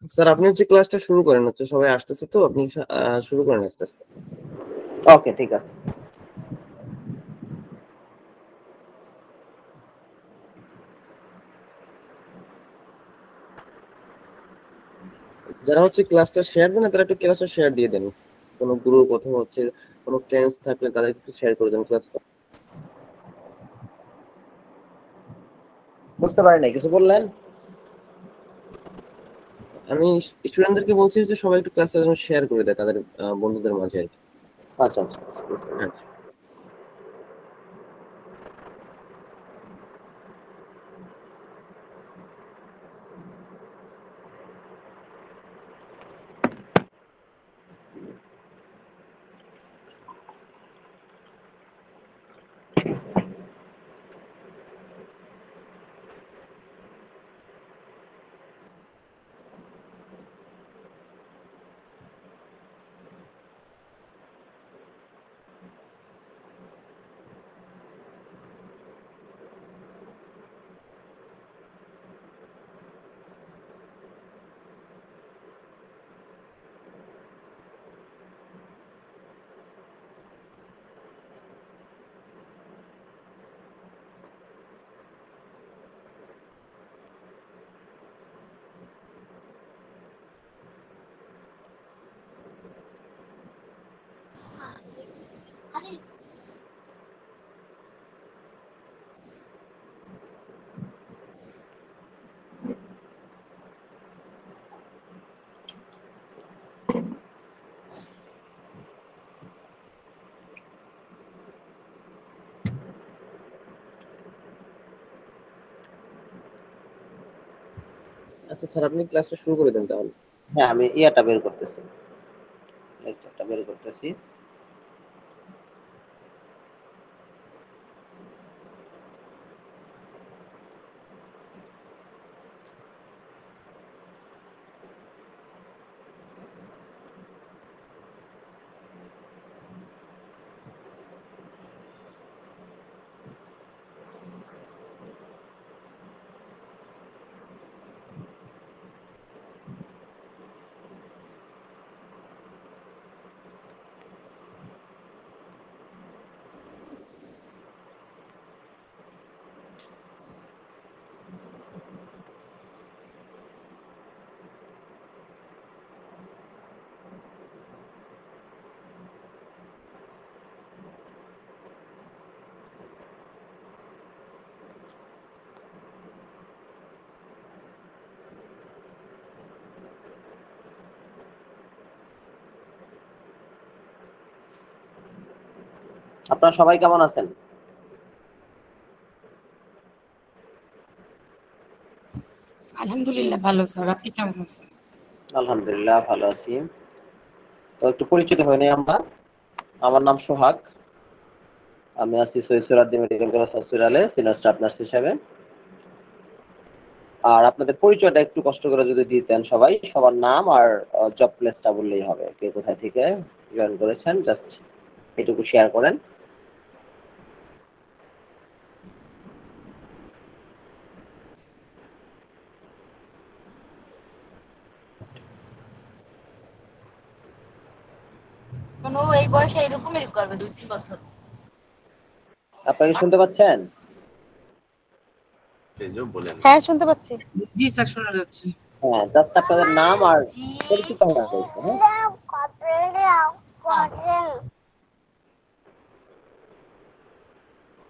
Sir আপনি হচ্ছে ক্লাসটা শুরু করেন, হচ্ছে সবাই আসতেছে তো আপনি শুরু করেন আস্তে আস্তে। ওকে, ঠিক আছে। যারা হচ্ছে ক্লাসটা শেয়ার দেন তারা একটু ক্লাসটা শেয়ার দিয়ে দেন, কোনো গ্রুপ অথবা হচ্ছে কোনো ফ্রেন্ডস থাকলে তাদের একটু শেয়ার করে দেন ক্লাসটা। বুঝতে পারি নাই, কিছু বললেন? আমি স্টুডেন্টদেরকে বলছি যে সবাই একটু ক্লাসটা যেন শেয়ার করে দেয় তাদের বন্ধুদের মাঝে আর কি। আচ্ছা আচ্ছা, হ্যাঁ। আচ্ছা স্যার আপনি ক্লাসটা শুরু করে দেন তাহলে। হ্যাঁ, আমি ইয়াটা বের করতেছি, লেকচারটা বের করতেছি। আপনারা সবাই কেমন আছেন? আলহামদুলিল্লাহ ভালো স্যার, আপনি কেমন আছেন? আলহামদুলিল্লাহ ভালো আছি। তো একটু পরিচিত হয়ে নেই আমরা। আমার নাম সোহাগ, আমি আছি সৈয়দ সোহরাওয়ার্দী মেডিকেল কলেজ হসপিটালে সিনিয়র স্টাফ নার্স হিসেবে। আর আপনাদের পরিচয়টা একটু কষ্ট করে যদি দিতেন সবাই, সবার নাম আর জব প্লেসটা বললেই হবে, কে কোথায় থেকে জয়েন করেছেন, জাস্ট এটুকু শেয়ার করেন। এই বয়সে এরকমই করবে 2-3 বছর। আপনারা কি শুনতে পাচ্ছেন? হ্যাঁ শুনতে পাচ্ছি। জি স্যার, শোনা যাচ্ছে। হ্যাঁ, জাস্ট আপনাদের নাম আর পরিচিত হওয়া হয়েছে। হ্যাঁ,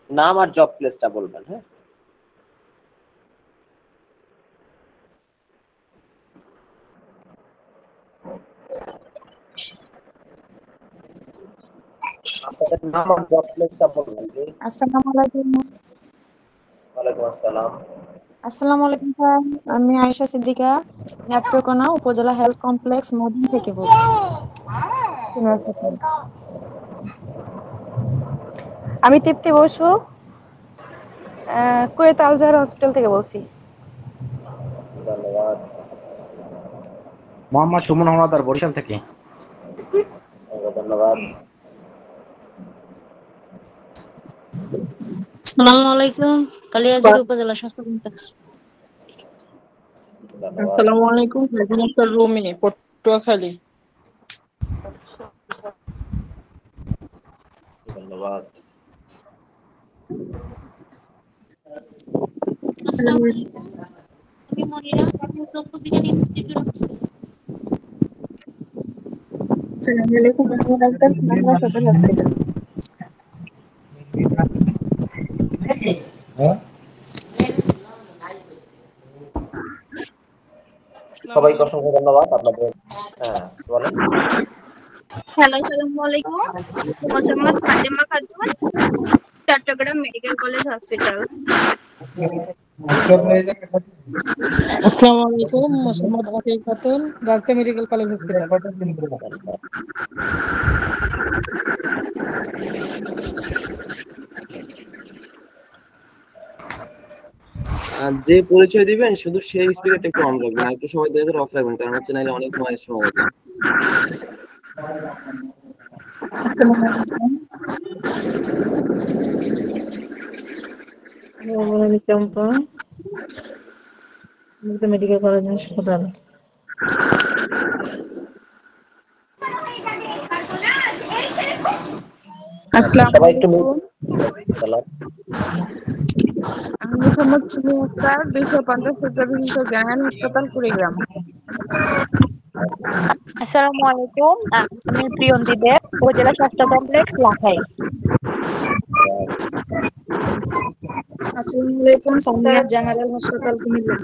নাম আর জব প্লেসটা বলবেন। হ্যাঁ, আপনাদের নাম আর জব প্লেসটা বলবেন। আসসালামু আলাইকুম। ওয়ালাইকুম আসসালাম। আসসালামু আলাইকুম স্যার, আমি আয়েশা সিদ্দিকা, নেত্রকোনা উপজেলা হেলথ কমপ্লেক্স মদিন থেকে বলছি। আমি তৃপ্তি বসু, কুয়েত আলজাহার হসপিটাল থেকে বলছি। ধন্যবাদ। মোহাম্মদ সুমন হলাদার, বরিশাল থেকে। ধন্যবাদ। আসসালামু আলাইকুম, কালিয়াজুড়ি উপজেলা স্বাস্থ্য কমপ্লেক্স। ধন্যবাদ। আসসালামু আলাইকুম, একটা রুমে পটুয়াখালী। ধন্যবাদ। আসসালামু আলাইকুম, আমি মনিরা, তথ্য বিজ্ঞান ইনস্টিটিউট। আসসালামু আলাইকুম, আমি ডাক্তার সুমাইয়া সদর হসপিটাল। সবাইকে অসংখ্য ধন্যবাদ আপনাদের। হ্যাঁ বলেন। হ্যালো, আসসালামু আলাইকুম। Mohammad Fatema Khatun, Chittagong medical college hospital. আসসালামু আলাইকুম, Mohammad Atik Khatun, Rajshahi medical college hospital. আর যে পরিচয় দিবেন শুধু সেই স্পিকারটা একটু অন রাখবেন, আর একটু সবাই দেখে অফ রাখবেন, কারণ হচ্ছে নাহলে অনেক নয়েজ শোনা যাবে। চম্পা, মেডিকেল কলেজ হাসপাতাল। আসসালামু সবাই একটু আলাইকুম, সালাম। আমি মোহাম্মদ সুমি আক্তার, 250 সূত্র বিশিষ্ট জেনারেল হাসপাতাল কুড়িগ্রাম। আসসালামু আলাইকুম, আমি প্রিয়ন্তী দেব, উপজেলা স্বাস্থ্য কমপ্লেক্স লাখাই। আসসালামু আলাইকুম, সামিয়া জেনারেল হাসপাতাল কুমিল্লা।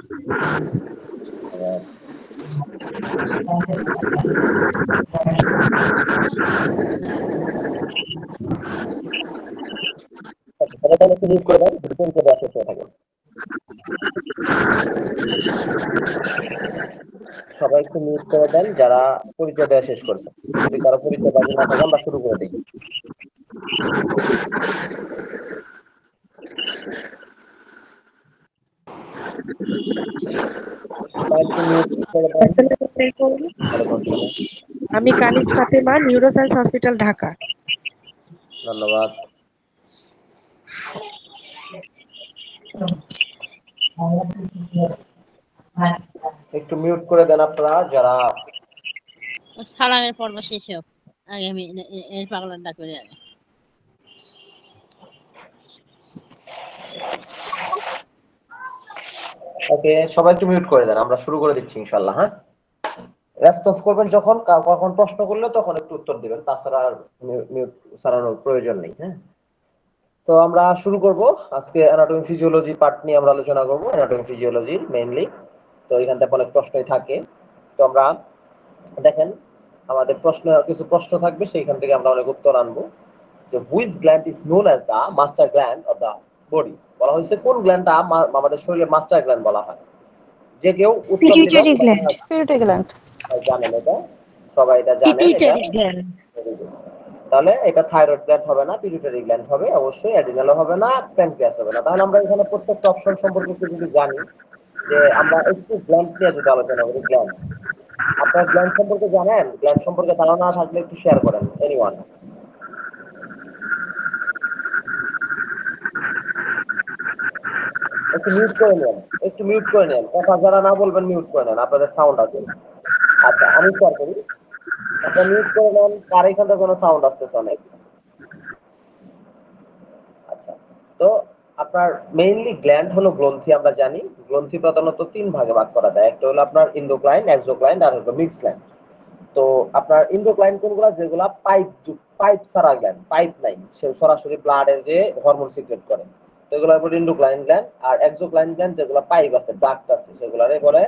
তাহলে একটু মিউট করে দেন, রিপোর্ট করে আসতে থাকেন। সবাই একটু মিউট করে দেন যারা পরিচয় দেওয়া শেষ করছে। যদি কারো পরিচয় বাকি না থাকে আমরা শুরু করে দিই। সবাই একটু মিউট করে দেন। আসসালামু আলাইকুম, ওয়ালাইকুম আসসালাম। আমি কানিজ ফাতেমা, নিউরোসায়েন্স হসপিটাল ঢাকা। ধন্যবাদ। একটু মিউট করে দেন আপনারা যারা। সালামের পর্ব শেষ হোক, আগে আমি এর পাগলাটা করে আগে। ওকে, সবাই একটু মিউট করে দেন, আমরা শুরু করে দিচ্ছি ইনশাআল্লাহ। হ্যাঁ, রেসপন্স করবেন যখন কখন প্রশ্ন করলে তখন একটু উত্তর দিবেন, তাছাড়া মিউট ছাড়ানোর প্রয়োজন নেই। হ্যাঁ, তো আমরা শুরু করব। আজকে অ্যানাটমি ফিজিওলজি পার্ট নিয়ে আমরা আলোচনা করব, অ্যানাটমি ফিজিওলজির মেইনলি। তো এখান থেকে অনেক প্রশ্নই থাকে, তো আমরা দেখেন আমাদের কিছু প্রশ্ন থাকবে, সেইখান থেকে আমরা অনেক উত্তর আনবো। যে which gland is known as the master gland of the body, বলা হয়েছে কোন গ্ল্যান্ডটা আমাদের শরীরে মাস্টার গ্ল্যান্ড বলা হয়। যে কেউ উত্তর দিবেন, পিটুইটারি গ্ল্যান্ড। Purity gland. জানেন এটা, সবাই এটা জানেন। এটা পিটুইটারি গ্ল্যান্ড। তাহলে এটা থাইরয়েড গ্ল্যান্ড হবে না, পিটুইটারি গ্ল্যান্ড হবে অবশ্যই, অ্যাড্রিনালও হবে না, প্যানক্রিয়াস হবে না। তাহলে আমরা এখানে প্রত্যেকটা অপশন সম্পর্কে একটু যদি জানি, যে আমরা একটু গ্ল্যান্ড নিয়ে যদি আলোচনা করি। গ্ল্যান্ড, আপনার গ্ল্যান্ড সম্পর্কে জানেন? গ্ল্যান্ড সম্পর্কে ধারণা থাকলে একটু শেয়ার করেন, এনিওয়ান। একটু মিউট করে নেন, একটু মিউট করে নেন, কথা যারা না বলবেন মিউট করে নেন, আপনাদের সাউন্ড আছে। আচ্ছা, আমি শেয়ার করি। আপনারা মিউট করে নেন, কার এখান থেকে কোনো সাউন্ড আসতেছে অনেক। আচ্ছা, তো আপনার মেইনলি গ্ল্যান্ড হলো গ্রন্থি। আমরা জানি গ্রন্থি প্রধানত তিন ভাগে ভাগ করা যায়। একটা হলো আপনার ইন্ডোক্রাইন, এক্সোক্রাইন, আর হলো মিক্সড গ্ল্যান্ড। তো আপনার ইন্ডোক্রাইন কোনগুলো? যেগুলা পাইপ ছাড়া গ্ল্যান্ড, পাইপ নাই, সে সরাসরি ব্লাডের যে হরমোন সিক্রেট করে, তো এগুলো হলো ইন্ডোক্রাইন গ্ল্যান্ড। আর এক্সোক্রাইন গ্ল্যান্ড যেগুলো পাইপ আছে, ডাক্ট আছে, সেগুলারে বলে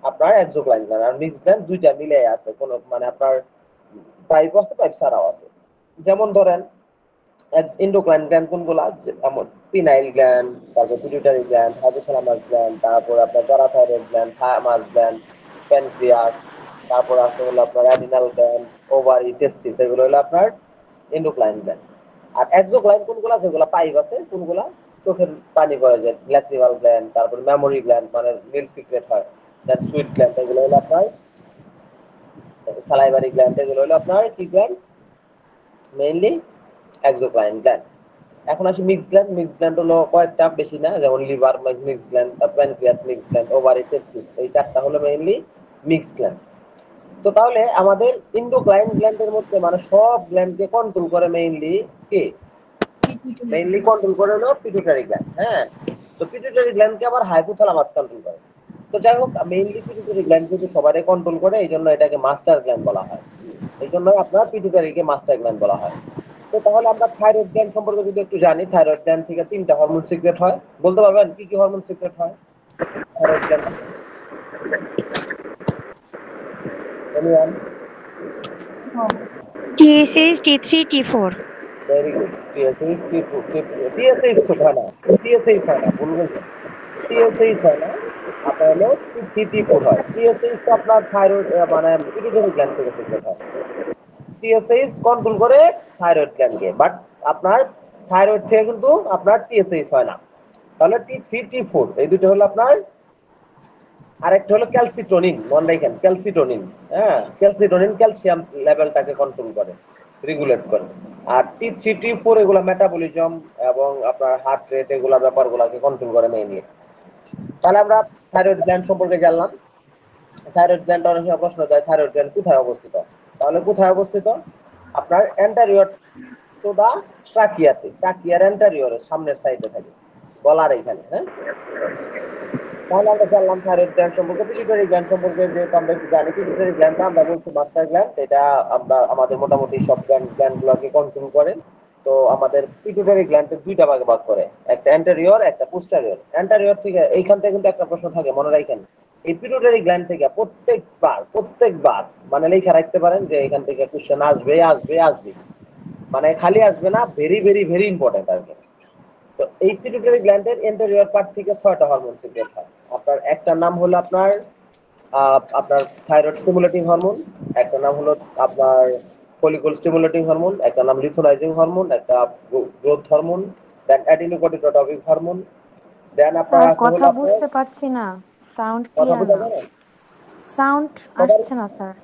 আপনার এক্সোক্রাইন গ্ল্যান্ড। আর মিক্সড গ্ল্যান্ড দুইটা মিলে আছে, কোনো মানে আপনার পাইপ আছে, পাইপ ছাড়াও আছে। যেমন ধরেন ইন্ডোক্রাইন গ্ল্যান্ড কোনগুলা? যেমন পিনাইল গ্ল্যান্ড, তারপর পিটুইটারি গ্ল্যান্ড, হাইপোথ্যালামাস গ্ল্যান্ড, তারপর আপনার প্যারাথাইরয়েড গ্ল্যান্ড, থায়ামাস গ্ল্যান্ড, প্যানক্রিয়াস, তারপর আছে হলো আপনার অ্যাডিনাল গ্ল্যান্ড, ওভারি, টেস্টিস, এগুলো হলো আপনার ইন্ডোক্রাইন গ্ল্যান্ড। আর এক্সোক্রাইন কোনগুলা? যেগুলা পাইপ আছে, কোনগুলা? চোখের পানি পড়ে যায়, ল্যাক্রিমাল গ্ল্যান্ড, তারপর মেমোরি গ্ল্যান্ড, মানে মিল্ক সিক্রেট হয়, দেন সুইট গ্ল্যান্ড, এগুলো হলো আপনার সালাইভারি গ্ল্যান্ড। এগুলো হলো আপনার কি গ্ল্যান্ড? Mainly exocrine gland. এখন আসি মিক্স গ্ল্যান্ড। মিক্স গ্ল্যান্ড হলো কয়েকটা, বেশি না, যেমন liver mix gland, pancreas mix gland, ovary, testis, এই চারটা হলো মেইনলি মিক্স গ্ল্যান্ড। তো তাহলে আমাদের ইন্ডোক্রাইন গ্ল্যান্ডের মধ্যে মানে সব গ্ল্যান্ডকে কন্ট্রোল করে মেইনলি কে? মেইনলি কন্ট্রোল করে হলো পিটুইটারি গ্ল্যান্ড। হ্যাঁ, তো পিটুইটারি গ্ল্যান্ডকে আবার হাইপোথ্যালামাস কন্ট্রোল করে। তো যাই হোক, মেইনলি পিটুইটারি গ্ল্যান্ড কিন্তু সবারই কন্ট্রোল করে, এই জন্য এটাকে মাস্টার গ্ল্যান্ড বলা হয়। এই জন্য আপনার পিটুইটারিকে মাস্টার গ্ল্যান্ড বলা হয়। তো তাহলে আমরা থাইরয়েড গ্ল্যান্ড সম্পর্কে যদি একটু জানি, থাইরয়েড গ্ল্যান্ড থেকে 3টা হরমোন সিক্রেট হয়। বলতে পারবেন কি কি হরমোন সিক্রেট হয় thyroid gland? Anyone? TSH, T3, T4. Very good. TSH, TSH তো হয় না, টিএসএইচ হয় না, ভুল বলছেন। টিএসএইচ হয় না, আপনার হলো T4 হয়। টিএসএইচ তো আপনার থাইরয়েড মানে পিটুইটারি গ্ল্যান্ড থেকে সিক্রেট হয়। টিএসএইচ কন্ট্রোল করে থাইরয়েড গ্ল্যান্ডকে, বাট আপনার থাইরয়েড থেকে কিন্তু আপনার টিএসএইচ হয় না। তাহলে T3, T4 এই দুটো হলো আপনার। আরেকটা হলো ক্যালসিটোনিন, মনে রাখেন ক্যালসিটোনিন। হ্যাঁ, ক্যালসিটোনিন ক্যালসিয়াম লেভেলটাকে কন্ট্রোল করে, রেগুলেট করে। আর T3, T4 এগুলা মেটাবলিজম এবং আপনার হার্ট রেট এগুলা ব্যাপারগুলোকে কন্ট্রোল করে মেইনলি। তাহলে আমরা থাইরয়েড গ্ল্যান্ড সম্পর্কে জানলাম। থাইরয়েড গ্ল্যান্ড অনেক সময় প্রশ্ন যায় থাইরয়েড গ্ল্যান্ড কোথায় অবস্থিত? তাহলে কোথায় অবস্থিত? আপনার অ্যান্টারিয়র টু দা ট্রাকিয়াতে, ট্রাকিয়ার অ্যান্টারিয়রের সামনের সাইডে থাকে, গলার এইখানে। হ্যাঁ, তাহলে আমরা জানলাম থাইরয়েড গ্ল্যান্ড সম্পর্কে। পিটুইটারি গ্ল্যান্ড সম্পর্কে যে আমরা একটু জানি, পিটুইটারি গ্ল্যান্ডটা আমরা বলছি মাস্টার গ্ল্যান্ড। এটা আমরা আমাদের মোটামুটি সব গ্ল্যান্ডগুলোকে কন্ট্রোল করে। তো আমাদের পিটুইটারি গ্ল্যান্ডের 2টা ভাগে ভাগ করে, একটা অ্যান্টেরিয়র, একটা পোস্টেরিয়র। অ্যান্টেরিয়র থেকে এইখান থেকে কিন্তু একটা প্রশ্ন থাকে, মনে রাখেন এই পিটুইটারি গ্ল্যান্ড থেকে প্রত্যেকবার মানে লেখা রাখতে পারেন যে এখান থেকে কোশ্চেন আসবে আসবে আসবে, মানে খালি আসবে না, ভেরি ভেরি ভেরি ইম্পর্টেন্ট আর কি। তো এই পিটুইটারি গ্ল্যান্ডের এন্টেরিয়র পার্ট থেকে 6টা হরমোন সিক্রেট হয়। আপনার একটা নাম হলো আপনার থাইরয়েড স্টিমুলেটিং হরমোন, একটা নাম হলো আপনার ফলিকল স্টিমুলেটিং হরমোন, একটা নাম লিথোনাইজিং হরমোন, একটা গ্রোথ হরমোন, দেন অ্যাডিনোকর্টিকোট্রপিক হরমোন, দেন আপনার স্যার আছে হলো কথা আপনার বুঝতে পারছি না, সাউন্ড কথা ক্লিয়ার বুঝা না, যাবে? সাউন্ড আসছে না স্যার।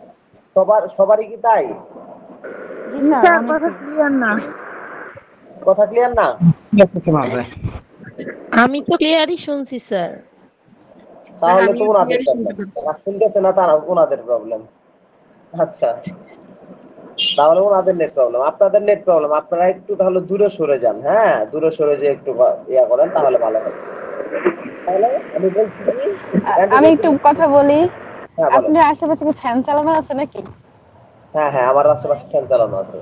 সবারই কি তাই? জি স্যার, স্যার অনেক কথা ক্লিয়ার না। কথা ক্লিয়ার না? আমি তো ক্লিয়ারই শুনছি স্যার। তাহলে তো ওনাদের প্রবলেম, শুনতেছে না তারা, ওনাদের প্রবলেম। আচ্ছা, তাহলে ওনাদের নেট প্রবলেম, আপনাদের নেট প্রবলেম। আপনারা একটু তাহলে দূরে সরে যান। হ্যাঁ, দূরে সরে যে একটু ইয়া করেন তাহলে ভালো হবে। তাহলে আমি বলছি কি, আমি একটু কথা বলি। হ্যাঁ বলেন। আপনার আশেপাশে কি ফ্যান চালানো আছে নাকি? হ্যাঁ হ্যাঁ, আমার আশেপাশে ফ্যান চালানো আছে।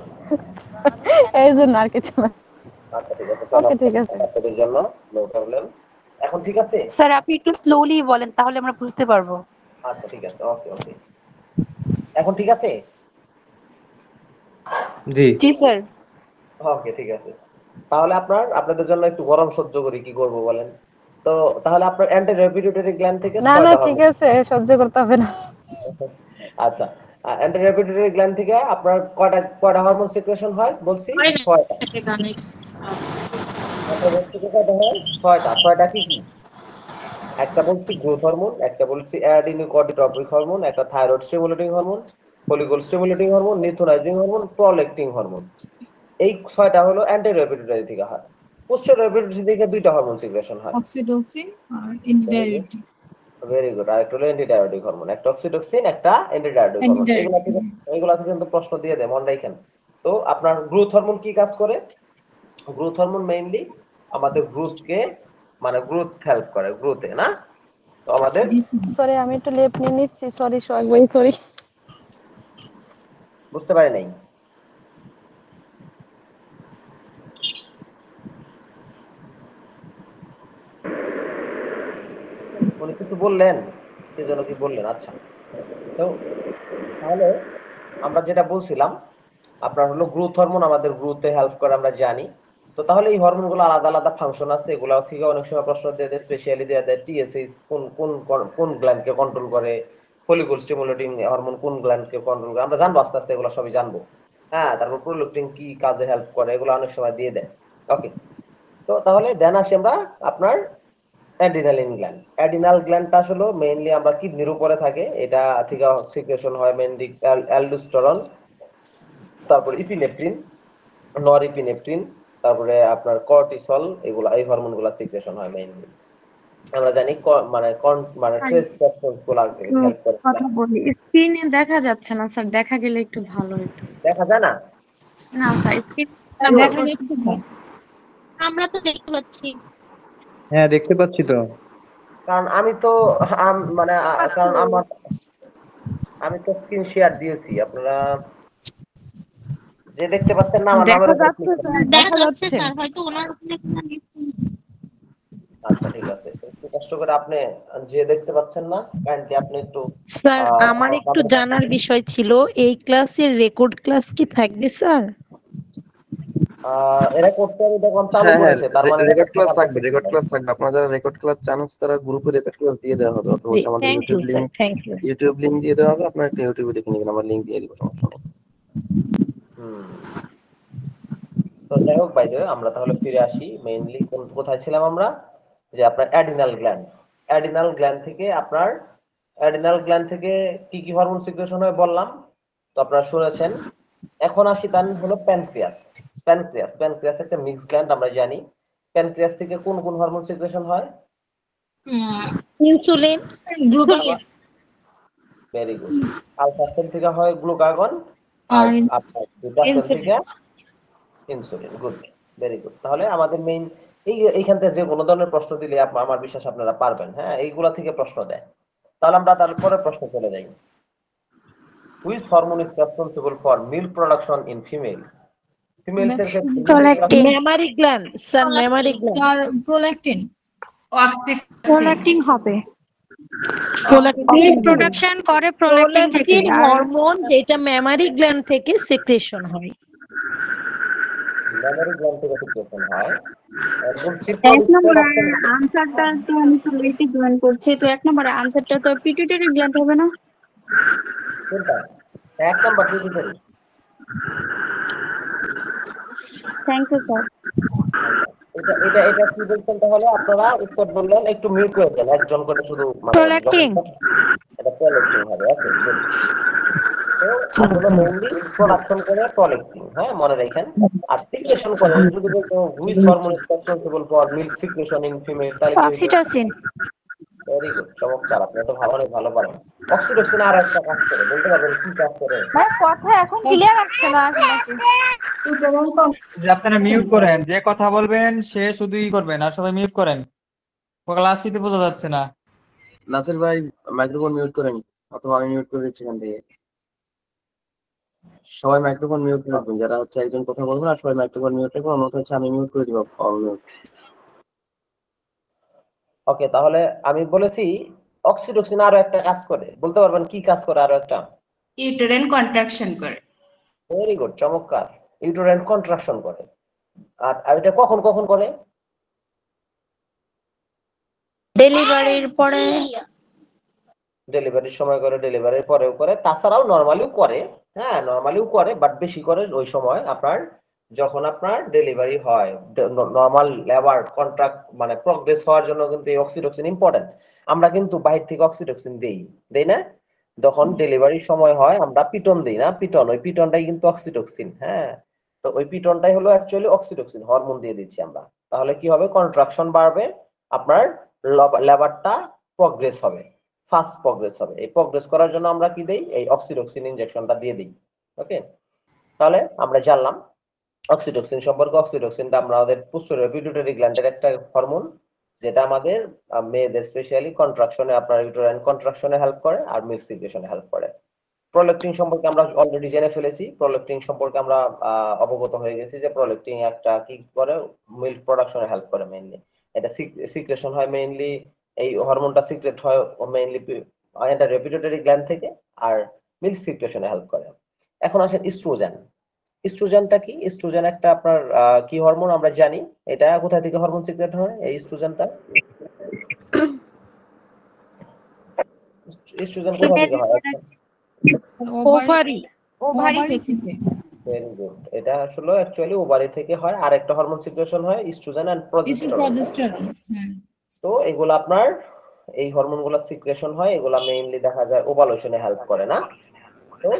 এই জন্য আর কিছু না। আচ্ছা ঠিক আছে, ওকে, ঠিক আছে। আপনাদের জন্য নো প্রবলেম। এখন ঠিক আছে? স্যার আপনি একটু স্লোলি বলেন, তাহলে আমরা বুঝতে পারবো। আচ্ছা ঠিক আছে, ওকে ওকে। এখন ঠিক আছে? জি স্যার। ওকে ঠিক আছে। তাহলে আপনাদের জন্য একটু গরম সহ্য করি, কি করব বলেন। তো তাহলে আপনার অ্যান্টেরিয়র পিটুইটারি গ্ল্যান্ড থেকে না 6টা ঠিক আছে, সহ্য করতে হবে না। আচ্ছা, অ্যান্টেরিয়র পিটুইটারি গ্ল্যান্ড থেকে আপনার কয়টা হরমোন সিক্রেশন হয় বলছি? 6টা। ছয়টা কি কি? একটা বলছি গ্রোথ হরমোন, একটা বলছি অ্যাডিনোকর্টিকোট্রপিক হরমোন, একটা thyroid stimulating hormone, follicle stimulating hormone, luteinizing hormone, prolactin hormone. এই 6টা হলো অ্যান্টেরিয়র পিটুইটারি থেকে হয়। পোস্টেরিয়র পিটুইটারি থেকে 2টা হরমোন সিক্রেশন হয়। অক্সিটোসিন আর এন্টিডাইরেটিক। Very good. আর একটা হলো অ্যান্টিডায়োটিক হরমোন, একটা অক্সিটোসিন, একটা অ্যান্টিডায়োটিক হরমোন। এগুলা থেকে কিন্তু প্রশ্ন দিয়ে দেয়, মনে রাখেন। তো আপনার গ্রোথ হরমোন কি কাজ করে? গ্রোথ হরমোন মেইনলি আমাদের গ্রোথকে মানে গ্রোথ হেল্প করে, গ্রোথে না। তো আমাদের সরি, আমি একটু লেপ নিয়ে নিচ্ছি। সরি সোহাগ ভাই, সরি। বুঝতে পারি নাই। উনি কিছু বললেন, কি যেন কি বললেন? আচ্ছা, তো তাহলে আমরা যেটা বলছিলাম, আপনার হলো গ্রোথ হরমোন আমাদের গ্রোথে হেল্প করে, আমরা জানি। তো তাহলে এই হরমোনগুলো আলাদা আলাদা ফাংশন আছে, এগুলো থেকে অনেক সময় প্রশ্ন দিয়ে দেয়, স্পেশালি দিয়ে দেয় টিএসএইচ কোন কোন কোন গ্ল্যান্ডকে কন্ট্রোল করে, ফলিকল স্টিমুলেটিং হরমোন কোন গ্ল্যান্ডকে কন্ট্রোল করে, আমরা জানবো আস্তে আস্তে, এগুলো সবই জানবো। হ্যাঁ, তারপর প্রোলেক্টিন কি কাজে হেল্প করে, এগুলো অনেক সময় দিয়ে দেয়। ওকে, তো তাহলে দেন আসি আমরা আপনার অ্যাড্রিনালিন গ্ল্যান্ড। অ্যাড্রিনাল গ্ল্যান্ডটা আসলে মেইনলি আমরা কিডনির উপরে থাকে, এটা থেকে সিক্রেশন হয় মেইনলি অ্যালডোস্টেরন, তারপর ইপিনেফ্রিন, নরইপিনেফ্রিন, তারপরে আপনার কর্টিসল, এগুলা এই হরমোনগুলা সিক্রেশন হয় মেইনলি। আমরা জানি মানে ট্রেস রেসপন্স গুলো হেল্প করে। কথা বলি, স্ক্রিনে দেখা যাচ্ছে না স্যার, দেখা গেলে একটু ভালো হতো। দেখা যায় না? না স্যার, স্ক্রিন দেখা যাচ্ছে না। আমরা তো দেখতে পাচ্ছি। হ্যাঁ দেখতে পাচ্ছি তো। কারণ আমি তো মানে কারণ আমি তো স্ক্রিন শেয়ার দিয়েছি, আপনারা যে দেখতে পাচ্ছেন না আমার নামের উপর ক্লিক করুন। দেখা যাচ্ছে স্যার, হয়তো ওনার ওখানে কোনো আচ্ছা ঠিক আছে, একটু কষ্ট করে আপনি যে দেখতে পাচ্ছেন না কাইন্ডলি আপনি একটু স্যার আমার একটু জানার বিষয় ছিল, এই ক্লাসের রেকর্ড ক্লাস কি থাকবে স্যার? এরা করতে আমি দেখলাম চালু হ্যাঁ করেছে, তার মানে রেকর্ড ক্লাস থাকবে, রেকর্ড ক্লাস থাকবে। আপনারা যারা রেকর্ড ক্লাস চান তারা গ্রুপে রেকর্ড ক্লাস দিয়ে দেওয়া হবে, অথবা জি আমাদের thank you sir, thank you. YouTube link দিয়ে দেওয়া হবে, আপনারা একটা ইউটিউবে দেখে নেবেন, আমার লিংক দিয়ে দিব, সমস্যা নেই। তো যাই হোক বাইরে আমরা তাহলে ফিরে আসি, মেইনলি কোথায় ছিলাম আমরা, যে আপনার অ্যাডিনাল গ্ল্যান্ড থেকে কি কি হরমোন সিক্রেশন হয় বললাম, তো আপনারা শুনেছেন। এখন আসি তার হলো প্যানক্রিয়াস একটা মিক্স গ্ল্যান্ড, আমরা জানি। প্যানক্রিয়াস থেকে কোন কোন হরমোন সিক্রেশন হয়? Insulin, glucagon. Very good. Alpha cell থেকে হয় গ্লুকাগন, আর আপনার বিটা সেল থেকে ইনসুলিন। Good, very good. তাহলে আমাদের মেইন এইখান থেকে যে কোনো ধরনের প্রশ্ন দিলে আমার বিশ্বাস আপনারা পারবেন। হ্যাঁ, এইগুলা থেকে প্রশ্ন দেয়। তাহলে আমরা তারপরে প্রশ্ন চলে যাই। Which hormone is responsible for milk production in females? Females এর ক্ষেত্রে Memari gland sir, Memari gland. Prolactin. Prolactin হবে। প্রোল্যাকটিন প্রোডাকশন করে প্রোল্যাকটিন থেকে। হরমোন যেটা মেমারি গ্ল্যান্ড থেকে সিক্রেশন হয়। মেমারি গ্ল্যান্ড থেকে সিক্রেশন হয়। এক নম্বরে আনসারটা তো আমি তো লেটে জয়েন করছি, তো এক নম্বরে আনসারটা তো পিটুইটারি গ্ল্যান্ড হবে না? কোনটা? এক number pituitary. Thank you sir. এটা কি বলছেন তাহলে? আপনারা উত্তর বললেন, একটু মিউট করে দেন একজন করে শুধু, প্রোল্যাকটিন। এটা প্রোল্যাকটিন হবে। ওকে, তো আপনারা মেইনলি প্রোডাকশন করে প্রোল্যাকটিন, হ্যাঁ মনে রাখেন। আর সিক্রেশন করে যদি বলতো which hormone is responsible for milk secretion in female, তাহলে অক্সিটোসিন। ভেরি গুড, চমৎকার, আপনি তো ভালো পারেন। অক্সিটোসিন আর একটা কাজ করে, বলতে পারবেন কি কাজ করে? ভাই কথা এখন ক্লিয়ার আসছে না নাকি? আপনারা মিউট করেন, যে কথা বলবেন সে শুধুই করবেন, আর সবাই মিউট করেন। ক্লাসিতে বোঝা যাচ্ছে না। নাসির ভাই মাইক্রোফোন মিউট করেন, অথবা আমি মিউট করে দিচ্ছি এখান থেকে। সবাই মাইক্রোফোন মিউট রাখবেন, যারা হচ্ছে একজন কথা বলবেন আর সবাই মাইক্রোফোন মিউট রাখবেন, অন্যথা হচ্ছে আমি মিউট করে দিব অল মিউট। ওকে, তাহলে আমি বলেছি অক্সিটোসিন আরো একটা কাজ করে, বলতে পারবেন কি কাজ করে আরো একটা? ইউটেরাইন কন্ট্রাকশন করে। ভেরি গুড, চমৎকার, ইউটেরাইন কন্ট্রাকশন করে। আর এটা কখন কখন করে? ডেলিভারির পরে। ডেলিভারির সময় করে, ডেলিভারির পরেও করে, তাছাড়াও নরমালিও করে। হ্যাঁ, নরমালিও করে, বাট বেশি করে ওই সময় আপনার যখন আপনার ডেলিভারি হয়। নরমাল লেবার কন্ট্রাক্ট মানে প্রগ্রেস হওয়ার জন্য কিন্তু এই অক্সিটোসিন ইম্পর্টেন্ট। আমরা কিন্তু বাইরে থেকে অক্সিটোসিন দেই না? যখন ডেলিভারির সময় হয় আমরা পিটন দেই না, ওই পিটনটাই কিন্তু অক্সিটোসিন। হ্যাঁ, তো ওই পিটনটাই হলো অ্যাকচুয়ালি অক্সিটোসিন, হরমোন দিয়ে দিচ্ছি আমরা। তাহলে কি হবে? কন্ট্রাকশন বাড়বে, আপনার লেবারটা প্রগ্রেস হবে, ফাস্ট প্রগ্রেস হবে। এই প্রগ্রেস করার জন্য আমরা কি দেই? এই অক্সিটোসিন ইনজেকশনটা দিয়ে দিই। ওকে, তাহলে আমরা জানলাম অক্সিটোসিন সম্পর্কে। অক্সিটোসিনটা আমাদের পোস্টেরিয়র পিটুইটারি গ্ল্যান্ডের একটা হরমোন, যেটা আমাদের মেয়েদের স্পেশালি কন্ট্রাকশনে, আপনার ইউটেরাইন কন্ট্রাকশনে হেল্প করে আর মিল্ক সিক্রেশনে হেল্প করে। প্রোল্যাকটিন সম্পর্কে আমরা অলরেডি জেনে ফেলেছি। প্রোল্যাকটিন সম্পর্কে আমরা অবগত হয়ে গেছি যে প্রোল্যাকটিন একটা কি করে? মিল্ক প্রোডাকশনে হেল্প করে মেইনলি। এটা সিক্রেশন হয় মেইনলি, এই হরমোনটা সিক্রেট হয় মেইনলি পিটুইটারি গ্ল্যান্ড থেকে, আর মিল্ক সিক্রেশনে হেল্প করে। এখন আসেন ইস্ট্রোজেন। ইস্ট্রোজেনটা কি? ইস্ট্রোজেন একটা আপনার কি হরমোন আমরা জানি। এটা কোথা থেকে হরমোন সিক্রেট হয় এই ইস্ট্রোজেনটা? ইস্ট্রোজেন কোথা থেকে হয়? ওভারি থেকে। ভেরি গুড, এটা আসলে অ্যাকচুয়ালি ওভারি থেকে হয়। আর একটা হরমোন সিক্রেশন হয় ইস্ট্রোজেন এন্ড প্রজেস্টেরন। তো এগুলো আপনার এই হরমোনগুলো সিক্রেশন হয়, এগুলা মেইনলি দেখা যায় ওভালেশনে হেল্প করে না? তো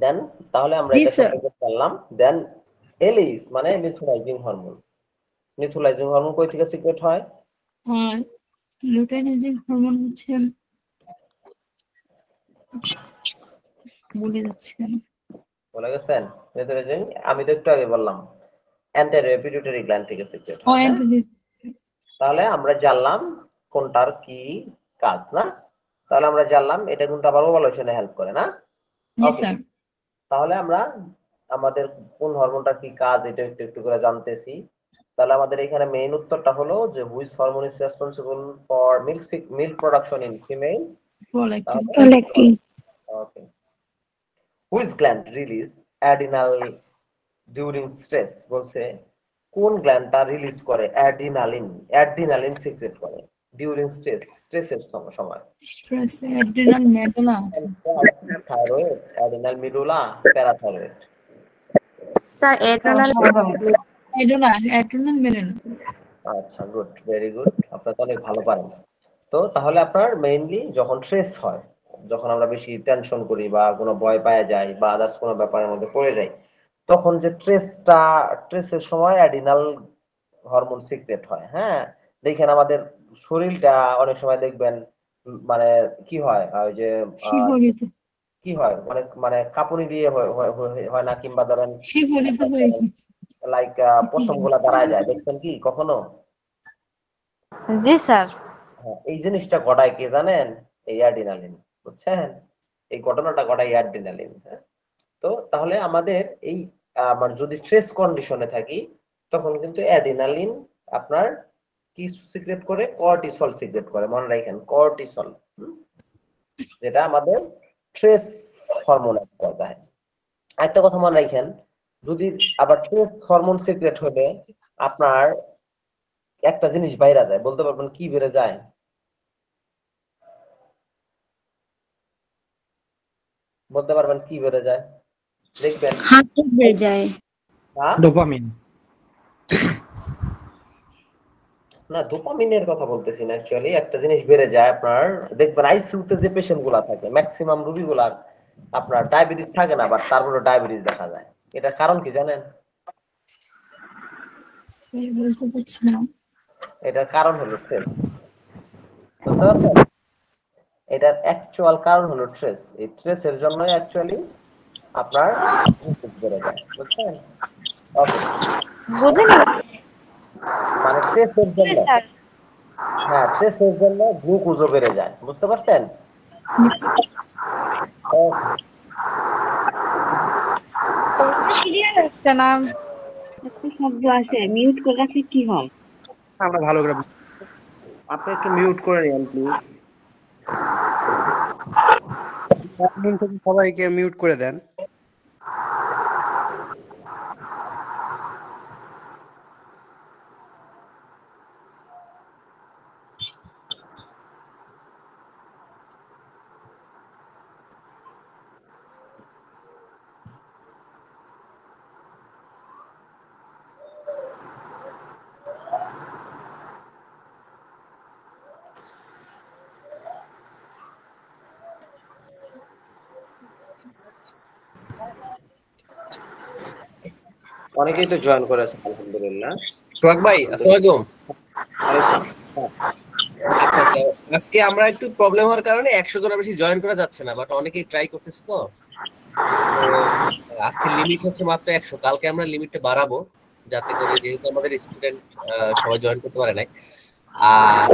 দেন তাহলে আমরা এটা সম্পর্কে জানলাম। দেন এলিস মানে নিউট্রালাইজিং হরমোন। নিউট্রালাইজিং হরমোন কই থেকে সিক্রেট হয়? লুটেনাইজিং হরমোন হচ্ছে ভুলে যাচ্ছি কেন, বলে গেছেন? নিউট্রালাইজিং আমি তো একটু আগে বললাম অ্যান্টেরিয়র পিটুইটারি গ্ল্যান্ড থেকে সিক্রেট হয়। তাহলে আমরা জানলাম কোনটার কি কাজ না? তাহলে আমরা জানলাম এটা কিন্তু আবার ওভালুশনে হেল্প করে না? তাহলে আমরা আমাদের কোন হরমোনটা কি কাজ এটা একটু একটু করে জানতেছি। তাহলে আমাদের এখানে মেইন উত্তরটা হলো যে which hormone is responsible for milk production in female? Prolactin. Okay. Which gland release adrenal during stress? বলছে কোন গ্ল্যান্ডটা রিলিজ করে অ্যাড্রিনালিন? অ্যাড্রিনালিন সিক্রেট করে ডিউরিং স্ট্রেসের সময়। Stress adrenal medulla, thyroid, adrenal medulla, parathyroid. Sir adrenal medulla. আচ্ছা, good, very good, আপনারা তো অনেক ভালো পারেন। তো তাহলে আপনার মেইনলি যখন স্ট্রেস হয়, যখন আমরা বেশি টেনশন করি বা কোনো ভয় পাওয়া যায় বা আদার্স কোনো ব্যাপারের মধ্যে পড়ে যাই, তখন যে স্ট্রেসের সময় অ্যাড্রিনাল হরমোন সিক্রেট হয়। হ্যাঁ, দেখেন আমাদের শরীরটা অনেক সময় দেখবেন মানে কি হয়, ওই যে কি হয় মানে কাঁপুনি দিয়ে হয় না, কিংবা ধরেন লাইক পশম গুলা দাঁড়ায় যায়, দেখছেন কি কখনো? জি স্যার। এই জিনিসটা ঘটায় কে জানেন? এই অ্যাড্রিনালিন, বুঝছেন? এই ঘটনাটা ঘটায় অ্যাড্রিনালিন। হ্যাঁ, তো তাহলে আমাদের এই আমার যদি স্ট্রেস কন্ডিশনে থাকি তখন কিন্তু অ্যাড্রিনালিন আপনার কি সিক্রেট করে? কর্টিসল সিক্রেট করে। মনে রাখেন, কর্টিসল, যেটা আমাদের স্ট্রেস হরমোন দেয়। একটা কথা মনে রাখেন, যদি আবার স্ট্রেস হরমোন সিক্রেট হলে আপনার একটা জিনিস বাইরে যায়, বলতে পারবেন কি বেড়ে যায়? বলতে পারবেন কি বেড়ে যায়? দেখবেন হার্ট রেট বেড়ে যায়। ডোপামিন। না, ডোপামিনের কথা বলতেছি না, অ্যাকচুয়ালি একটা জিনিস বেড়ে যায় আপনার, দেখবেন আইসিইউতে যে পেশেন্ট গুলা থাকে ম্যাক্সিমাম রোগীগুলার আপনার ডায়াবেটিস থাকে না, বাট তারপরে ডায়াবেটিস দেখা যায়। এটার কারণ কি জানেন? বলতে পারছি না। এটার কারণ হলো স্ট্রেস। বুঝতে পারছেন? এটার অ্যাকচুয়াল কারণ হলো স্ট্রেস। এই স্ট্রেসের জন্য অ্যাকচুয়ালি আপনার বেড়ে যায়, বুঝছেন? ওকে, বুঝেনি মানে স্ট্রেসের জন্য, হ্যাঁ স্ট্রেসের জন্য গ্লুকোজও বেড়ে যায়, বুঝতে পারছেন? ক্লিয়ার হচ্ছে না, একটু শব্দ আসে, মিউট করে রাখলে কি হয়? আমরা ভালো করে, আপনি একটু মিউট করে নিন প্লিজ। সবাইকে মিউট করে দেন। অনেকেই তো জয়েন করেছে, আলহামদুলিল্লাহ। সোহাগ ভাই, আসসালামু আলাইকুম। আচ্ছা, আজকে আমরা একটু প্রবলেম হওয়ার কারণে 100 জনের বেশি জয়েন করা যাচ্ছে না, বাট অনেকেই ট্রাই করতেছে। তো আজকে লিমিট হচ্ছে মাত্র 100। কালকে আমরা লিমিটটা বাড়াবো, যাতে করে যেহেতু আমাদের স্টুডেন্ট সবাই জয়েন করতে পারে নাই। আর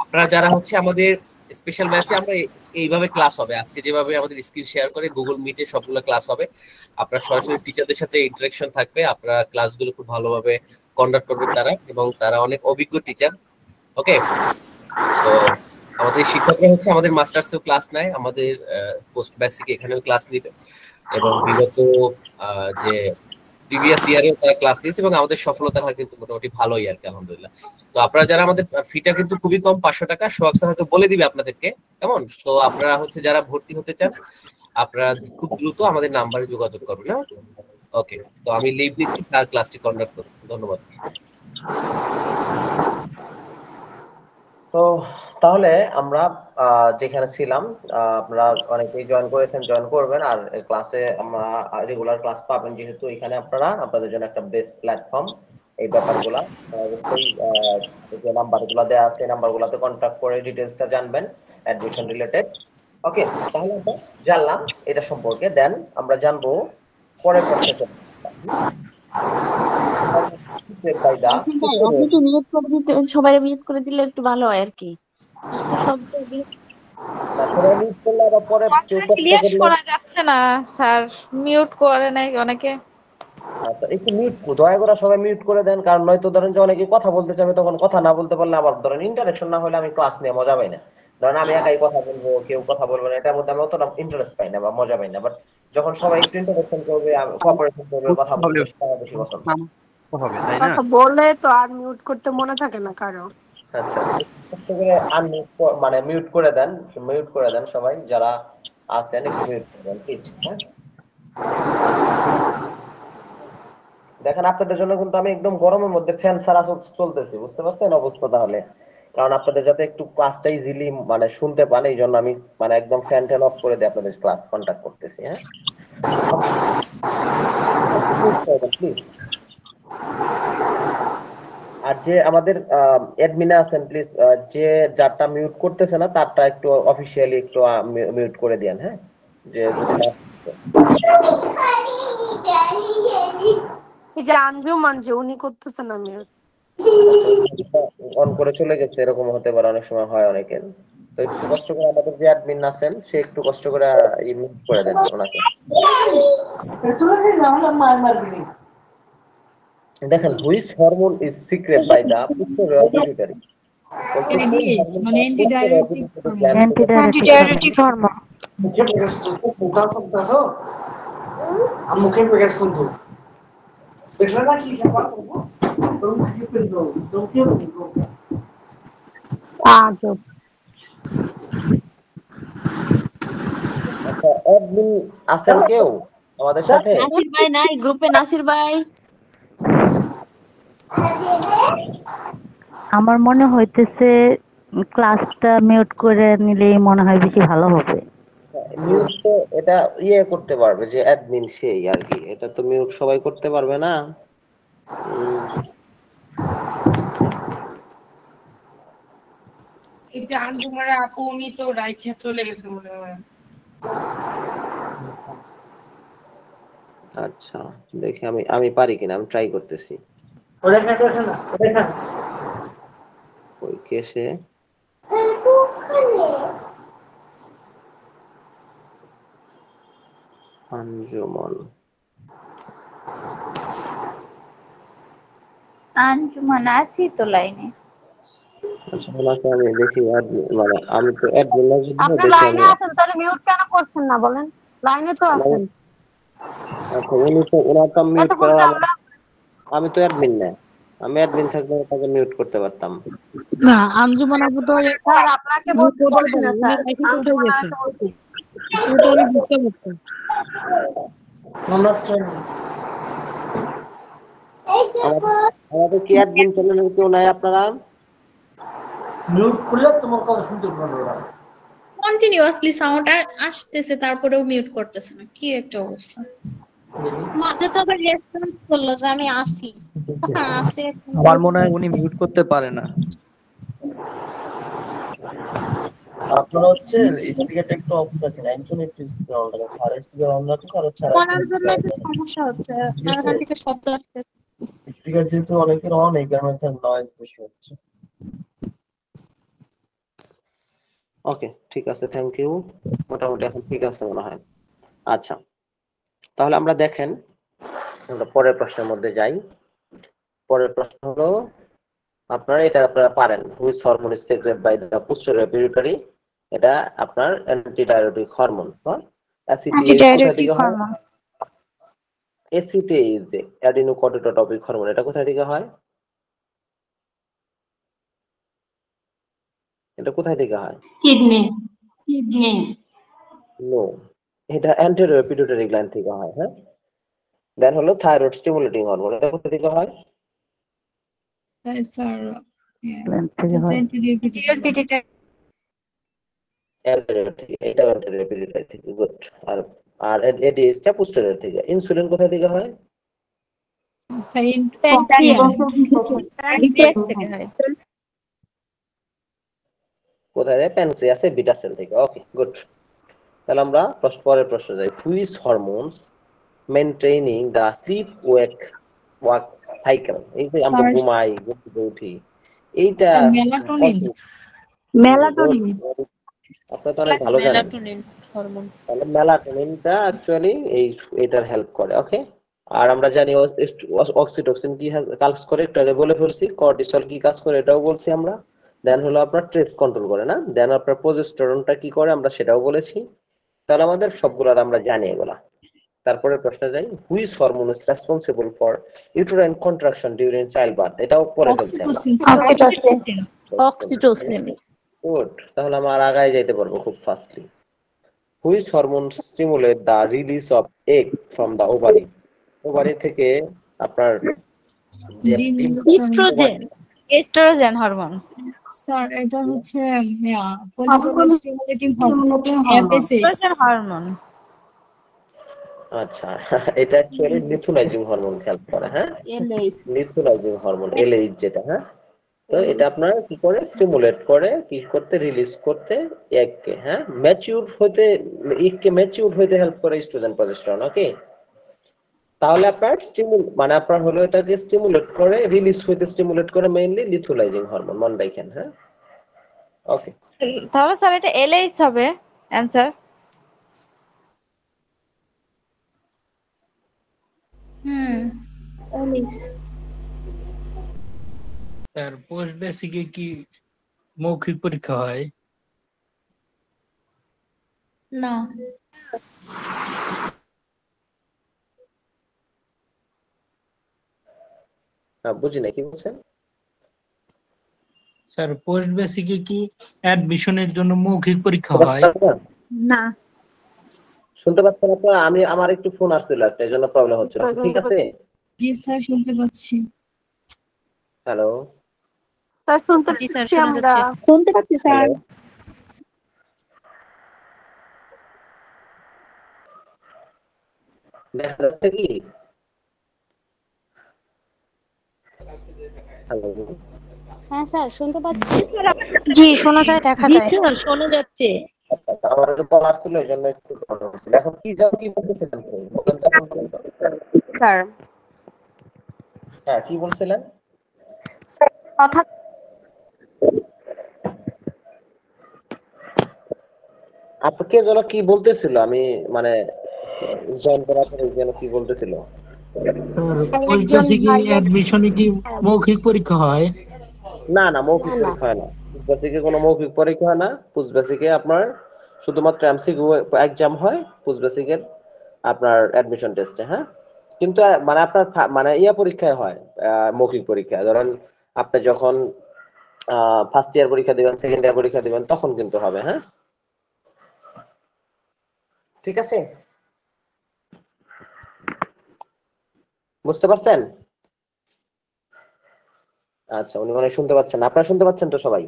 আপনারা যারা হচ্ছে আমাদের স্পেশাল ব্যাচে, আমরা এইভাবে ক্লাস হবে আজকে, যেভাবে আমাদের স্ক্রিন শেয়ার করে গুগল মিটে সবগুলো ক্লাস হবে। আপনারা সরাসরি টিচারদের সাথে ইন্টারাকশন থাকবে, আপনারা ক্লাসগুলো খুব ভালোভাবে কন্ডাক্ট করবেন তারা, এবং তারা অনেক অভিজ্ঞ টিচার। ওকে, তো আমাদের শিক্ষকরা হচ্ছে আমাদের মাস্টার্সেও ক্লাস নেয়, আমাদের পোস্ট বেসিক এখানেও ক্লাস নিবে, এবং বিগত যে প্রিভিয়াস ইয়ারেও তারা ক্লাস নিয়েছে, এবং আমাদের সফলতা হয় কিন্তু মোটামুটি ভালোই আর কি, আলহামদুলিল্লাহ। তো আপনারা যারা, আমাদের ফিটা কিন্তু খুবই কম, 500 টাকা। সোহাগ স্যার হয়তো বলে দিবে আপনাদেরকে কেমন। তো আপনারা হচ্ছে যারা ভর্তি হতে চান, আপনারা খুব দ্রুত আমাদের নাম্বারে যোগাযোগ করবেন। না, ওকে, তো আমি লিভ নিচ্ছি, স্যার ক্লাসটি কন্ডাক্ট করুন। ধন্যবাদ। তো তাহলে আমরা যেখানে ছিলাম, আপনারা অনেকেই জয়েন করেছেন, জয়েন করবেন। আর ক্লাসে আমরা রেগুলার ক্লাস পাবেন, যেহেতু এখানে আপনাদের জন্য একটা বেস্ট প্ল্যাটফর্ম। এই ব্যাপারগুলা অবশ্যই যে নাম্বারগুলো দেওয়া আছে এই নাম্বারগুলোতে কন্ট্যাক্ট করে ডিটেইলসটা জানবেন অ্যাডমিশন রিলেটেড। ওকে, তাহলে আমরা জানলাম এটা সম্পর্কে। দেন আমরা জানবো পরের প্রশ্নে। আপনি কি মিউট করে দিতে, সবাই মিউট করে দিলে একটু ভালো হয় আর কি। ক্লিয়ার শোনা যাচ্ছে না স্যার, মিউট করে নাই অনেকে। আচ্ছা, একটু মিউট দয়া করে সবাই মিউট করে দেন, কারণ নয়তো ধরেন যে অনেকে কথা বলতে চাবে, তখন কথা না বলতে পারলে আবার ধরেন ইন্টারেকশন না হলে আমি ক্লাস নিয়ে মজা পাই না। ধরেন আমি একাই কথা বলবো, কেউ কথা বলবে না, এটার মধ্যে আমি অতটা ইন্টারেস্ট পাই না বা মজা পাই না। বাট যখন সবাই একটু ইন্টারেকশন করবে, কোঅপারেশন করবে, কথা বলবে, সেটা আমার বেশি পছন্দ হবে, তাই না? কথা বলে তো আর মিউট করতে মনে থাকে না কারো। আচ্ছা, কষ্ট করে আনমিউট মানে মিউট করে দেন, সবাই যারা আছেন একটু মিউট করে দেন প্লিজ। হ্যাঁ, দেখেন আপনাদের জন্য কিন্তু আমি একদম গরমের মধ্যে ফ্যান ছাড়া চলতেছি, বুঝতে পারছেন অবস্থা? তাহলে কারণ আপনাদের যাতে একটু ক্লাসটা ইজিলি মানে শুনতে পান, এই জন্য আমি মানে একদম ফ্যান ট্যান অফ করে দিয়ে আপনাদের ক্লাস কন্টাক্ট করতেছি। হ্যাঁ, প্লিজ। আর যে আমাদের অ্যাডমিনে আছেন, প্লিজ যে যারটা মিউট করতেছে না তারটা একটু অফিশিয়ালি একটু মিউট করে দেন। হ্যাঁ, যে যদি না এই যে আঞ্জুমান যে উনি করতেছেন না মিউট, অন করে চলে গেছে, এরকম হতে পারে, অনেক সময় হয় অনেকের। তো একটু কষ্ট করে আমাদের যে অ্যাডমিন আছেন সে একটু কষ্ট করে মিউট করে দেন ওনাকে। দেখেন, which hormone is secret by the pituitary? মানে অ্যান্টিডায়াবেটিক হরমোন। মুখে পেগাস কিন্তু দেখলে না কি খাবার করবো তোর মুখে ফেলবো তোর কি করবো আজব। আচ্ছা, অ্যাডমিন আছেন কেউ আমাদের সাথে? নাসির ভাই নাই গ্রুপে? নাসির ভাই, আমার মনে হইতেছে ক্লাসটা মিউট করে নিলেই মনে হয় বেশি ভালো হবে। মিউট তো এটা ইয়ে করতে পারবে যে অ্যাডমিন সেই আর কি, এটা তো মিউট সবাই করতে পারবে না। এই যে আঞ্জুমারে আপু উনি তো রাইখা চলে গেছে মনে হয়। আচ্ছা, দেখি আমি পারি কিনা, আমি ট্রাই করতেছি। ওই কেসে আঞ্জুমান, আঞ্জুমান আছি তো লাইনে। আচ্ছা ওনাকে আমি দেখি মানে আমি তো অ্যাডমিন না, যদি আপনি দেখি লাইনে আমি। আছেন তাহলে মিউট কেন করছেন না বলেন? লাইনে তো আছেন। আচ্ছা, উনি তো ওনার তো মিউট করা, আমি তো অ্যাডমিন না, আমি অ্যাডমিন থাকলে তাকে মিউট করতে পারতাম না। আঞ্জুমান আপু তো স্যার আপনাকে বলছি না স্যার, আঞ্জুমান আছে বলছি। ওটা অনেক ডিস্টার্ব হচ্ছে। আমাদের কি অ্যাডমিন চ্যানেলে কেউ নাই আপনারা? মিউট করলে তোমার কথা শুনতে পারবে না। কন্টিনিউয়াসলি সাউন্ড আসতেছে তারপরেও মিউট করতেছে না, কি একটা অবস্থা। মাঝে তো আবার রেসপন্স করলো যে আমি আসি। আমার মনে হয় উনি মিউট করতে পারে না। আপনারা হচ্ছে স্পিকারটা একটু অফ রাখেন, একজন একটু স্পিকার অন রাখেন, সারা স্পিকার অন রাখুন, আর হচ্ছে বলার জন্য একটু সমস্যা হচ্ছে, এখান থেকে শব্দ আসছে। স্পিকার যেহেতু অনেকের অন, এই কারণে নয়েজ বেশি হচ্ছে। ওকে, ঠিক আছে, থ্যাংক ইউ। মোটামুটি এখন ঠিক আছে মনে হয়। আচ্ছা, তাহলে আমরা দেখেন আমরা পরের প্রশ্নের মধ্যে যাই। পরের প্রশ্ন হলো আপনারা পারেন, which hormone is secret by the posterior pituitary? এটা আপনার antidiabetic hormone. Antidiabetic hormone. ACTH adrenocorticotropic hormone, এটা কোথায় থেকে হয়? এটা কোথায় থেকে হয়? কিডনি। নো, এটা অ্যান্টেরিয়র পিটুইটারি গ্ল্যান্ড থেকে হয়। হ্যাঁ, দেন হলো থাইরয়েড স্টিমুলেটিং হরমোন, এটা কোথা থেকে হয়? স্যার এটা অ্যান্টিরিয়র থেকে গুড। আর আর এডিএসটা পোস্টেরিয়র থেকে। ইনসুলিন কোথা থেকে হয়? কোথায় যায়? প্যানক্রিয়াসে বিটা সেল থেকে। Okay good. তাহলে আমরা পরের প্রশ্ন যাই। Which hormones maintaining the sleep wake cycle? এই যে আমরা ঘুমাই, ঘুমতে উঠি, এইটা মেলাটোনিন। আপনি তো অনেক ভালো জানেন। Melatonin hormone. তাহলে মেলাটোনিনটা অ্যাকচুয়ালি এটার হেল্প করে। ওকে। আর আমরা জানি অক্সিটোসিন কি কাজ করে, একটু আগে বলে ফেলছি। কর্টিসল কি কাজ করে এটাও বলছি আমরা। দেন হলো আপনার স্ট্রেস কন্ট্রোল করে না। দেন আপনার প্রোজেস্টেরনটা কি করে আমরা সেটাও বলেছি। তাহলে আমাদের সবগুলো আমরা জানি এগুলা। তারপরে প্রশ্ন যাই, which hormone is responsible for uterine contraction during child birth? এটাও পরে ফেলছি আমরা। অক্সিটোসিন। গুড। তাহলে আমরা আগায় যাইতে পারবো খুব fastly. Which hormone stimulate the release of egg from the ovary? Ovary থেকে আপনার যে এস্ট্রোজেন হরমোন। স্যার এটা হচ্ছে ফলিকুলার স্টিমুলেটিং হরমোন। আচ্ছা, এটা অ্যাকচুয়ালি লিথুলাইজিং হরমোন হেল্প করে। হ্যাঁ, লিথুলাইজিং হরমোন এলএইচ যেটা। হ্যাঁ, তো এটা আপনার কি করে? স্টিমুলেট করে কি করতে? রিলিজ করতে এগকে। হ্যাঁ, ম্যাচিউর হতে এগকে ম্যাচিউর হতে হেল্প করে ইস্ট্রোজেন প্রজেস্টেরন। ওকে। তাহলে আপনার মানে আপনার হলো এটাকে স্টিমুলেট করে, রিলিজ হইতে স্টিমুলেট করে মেইনলি লিথুলাইজিং হরমোন। মনে রাখেন। হ্যাঁ, ওকে। তাহলে স্যার এটা এলএইচ হবে অ্যানসার। স্যার পোস্ট বেসিকে কি মৌখিক পরীক্ষা হয়? না। বুঝি না কি বলছেন স্যার। পোস্ট বেসিকে কি অ্যাডমিশনের জন্য মৌখিক পরীক্ষা হয়? না। শুনতে পাচ্ছেন আপনারা? আমার একটু ফোন আসছিল একটা, এজন্য প্রবলেম হচ্ছিল। ঠিক আছে? জি স্যার শুনতে পাচ্ছি। হ্যালো স্যার শুনতে পাচ্ছি আমরা। শুনতে পাচ্ছি স্যার। দেখা যাচ্ছে কি? হ্যালো হ্যাঁ স্যার শুনতে পাচ্ছি। জি শোনা যায়, দেখা যায়। শোনা যাচ্ছে। আমার একটা কল আসছিল, এজন্য একটু প্রবলেম হচ্ছিল। এখন কি বলতেছিলেন? বলেন তো স্যার। হ্যাঁ, কি বলছিলেন? কথা আপনাকে যেন কি বলতেছিল, আমি মানে জয়েন করার পরে যেন কি বলতেছিল? স্যার পোস্ট বেসিকে অ্যাডমিশনে কি মৌখিক পরীক্ষা হয়? না না, মৌখিক পরীক্ষা হয় না। পোস্ট বেসিকে কোনো মৌখিক পরীক্ষা হয় না। পোস্ট বেসিকে আপনার শুধুমাত্র এমসিকিউ এক্সাম হয় পোস্ট বেসিকের আপনার অ্যাডমিশন টেস্টে। হ্যাঁ, কিন্তু মানে আপনার মানে পরীক্ষায় হয় মৌখিক পরীক্ষা। ধরেন আপনি যখন ফার্স্ট ইয়ার পরীক্ষা দিবেন, সেকেন্ড ইয়ার পরীক্ষা দিবেন, তখন কিন্তু হবে। হ্যাঁ, ঠিক আছে? বুঝতে পারছেন? আচ্ছা, উনি মনে হয় শুনতে পাচ্ছেন। আপনারা শুনতে পাচ্ছেন তো সবাই?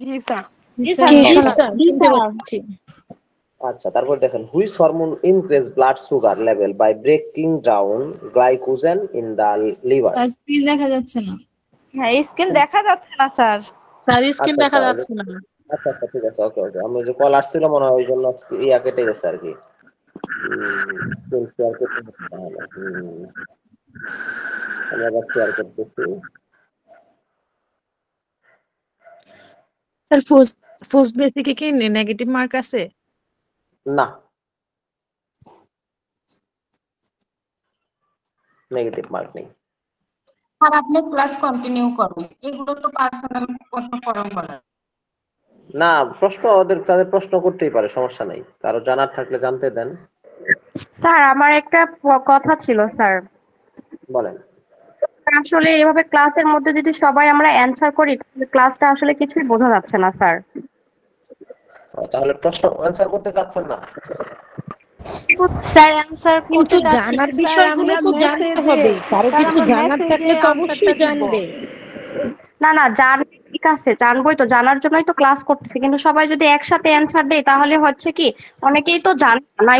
জি স্যার। শুনতে পাচ্ছি। আচ্ছা, তারপর দেখেন, which hormone increase blood sugar level by breaking down glycogen in the liver? আর স্ক্রিন দেখা যাচ্ছে না। হ্যাঁ, স্ক্রিন দেখা যাচ্ছে না স্যার। স্যার স্ক্রিন দেখা যাচ্ছে না। আচ্ছা আচ্ছা, ঠিক আছে। ওকে ওকে, আমি যে কল আসছিল মনে হয় ওই জন্য ইয়া কেটে গেছে আর কি। শেয়ার করতে গেছে তাহলে। আমি আবার শেয়ার করতেছি। স্যার ফার্স্ট বেসিকে কি নেগেটিভ মার্ক আছে? না, নেগেটিভ মার্ক নেই। আর আপনি ক্লাস কন্টিনিউ করুন, এগুলো তো পার্সোনাল প্রশ্ন করেন বলেন না, প্রশ্ন তাদের প্রশ্ন করতেই পারে, সমস্যা নাই। কারো জানার থাকলে জানতে দেন। স্যার আমার একটা কথা ছিল স্যার। বলেন। আসলে এভাবে ক্লাসের মধ্যে যদি সবাই আমরা অ্যানসার করি তাহলে ক্লাসটা আসলে কিছুই বোঝা যাচ্ছে না স্যার। তাহলে প্রশ্ন অ্যানসার করতে চাচ্ছেন না? স্যার অ্যানসার কিন্তু জানার বিষয়গুলো তো জানতে হবে। কারো কিছু জানার থাকলে তো অবশ্যই জানবে। না না, আছে, জানবোই তো, জানার জন্যই তো ক্লাস করতেছি, কিন্তু সবাই যদি একসাথে অ্যান্সার দেয় তাহলে হচ্ছে কি অনেকেই তো জানে না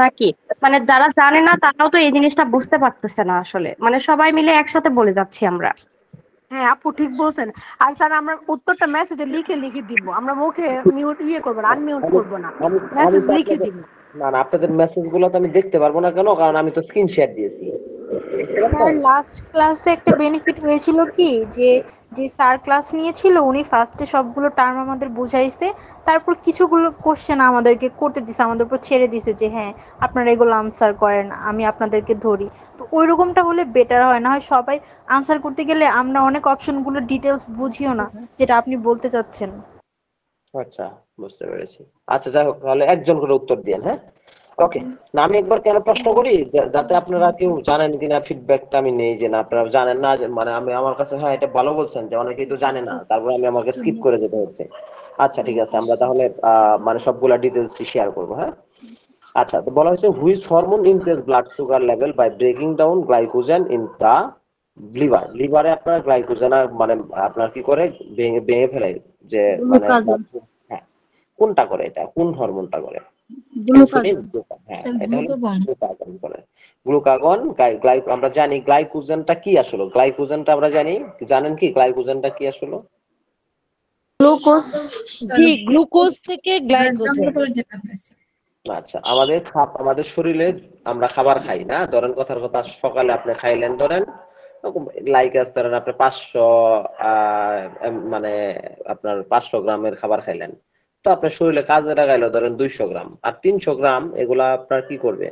নাকি, মানে যারা জানে না তারাও তো এই জিনিসটা বুঝতে পারতেছে না আসলে, মানে সবাই মিলে একসাথে বলে যাচ্ছি আমরা। হ্যাঁ আপু ঠিক বলছেন। আর স্যার আমরা উত্তরটা মেসেজে লিখে দিব, আমরা মুখে মিউট করবো না, আনমিউট করবো না, মেসেজ লিখে দিব। না না, আপনাদের মেসেজ গুলো তো আমি দেখতে পারবো না কেন, কারণ আমি তো স্ক্রিন শেয়ার দিয়েছি। স্যার লাস্ট ক্লাসে একটা বেনিফিট হয়েছিল কি, যে যে স্যার ক্লাস নিয়েছিল উনি ফার্স্টে সবগুলো টার্ম আমাদের বুঝাইছে, তারপর কিছুগুলো কোশ্চেন আমাদেরকে করতে দিছে, আমাদের উপর ছেড়ে দিছে যে হ্যাঁ আপনারা এগুলো আনসার করেন, আমি আপনাদেরকে ধরি। তো ওই রকমটা হলে বেটার হয়, না হয় সবাই আনসার করতে গেলে আমরা অনেক অপশনগুলো ডিটেলস বুঝিও না, যেটা আপনি বলতে চাচ্ছেন। আচ্ছা বুঝতে পেরেছি। আচ্ছা যাই হোক, তাহলে একজন করে উত্তর দিন। হ্যাঁ ওকে। না আমি একবার কেন প্রশ্ন করি, যাতে আপনারা কেউ জানেন কিনা ফিডব্যাকটা আমি নেই, যে না আপনারা জানেন না, মানে আমি আমার কাছে হ্যাঁ এটা ভালো বলছেন যে অনেকেই তো জানে না, তারপরে আমি আমাকে স্কিপ করে যেতে হচ্ছে। আচ্ছা ঠিক আছে, আমরা তাহলে মানে সবগুলা ডিটেইলস শেয়ার করব। হ্যাঁ আচ্ছা, তো বলা হয়েছে which hormone increase blood sugar level by breaking down glycogen in the liver. লিভারে আপনার গ্লাইকোজেন মানে আপনার কি করে ভেঙে ফেলে, যে মানে হ্যাঁ কোনটা করে, এটা কোন হরমোনটা করে? গ্লুকাগন। আমরা জানি গ্লাইকোজেনটা কি আসলে, গ্লাইকোজেনটা আমরা জানি, জানেন কি গ্লাইকোজেনটা কি আসলে? গ্লুকোজ। জি, গ্লুকোজ থেকে গ্লাইকোজেন। আচ্ছা, আমাদের শরীরে আমরা খাবার খাই না, ধরেন কথার কথা সকালে আপনি খাইলেন ধরেন ধরেন আপনি 500 মানে আপনার 500 গ্রামের খাবার খাইলেন, তো আপনার শরীরে কাজে লাগাইলো ধরেন 200 গ্রাম, আর 300 গ্রাম এগুলা আপনার কি করবে?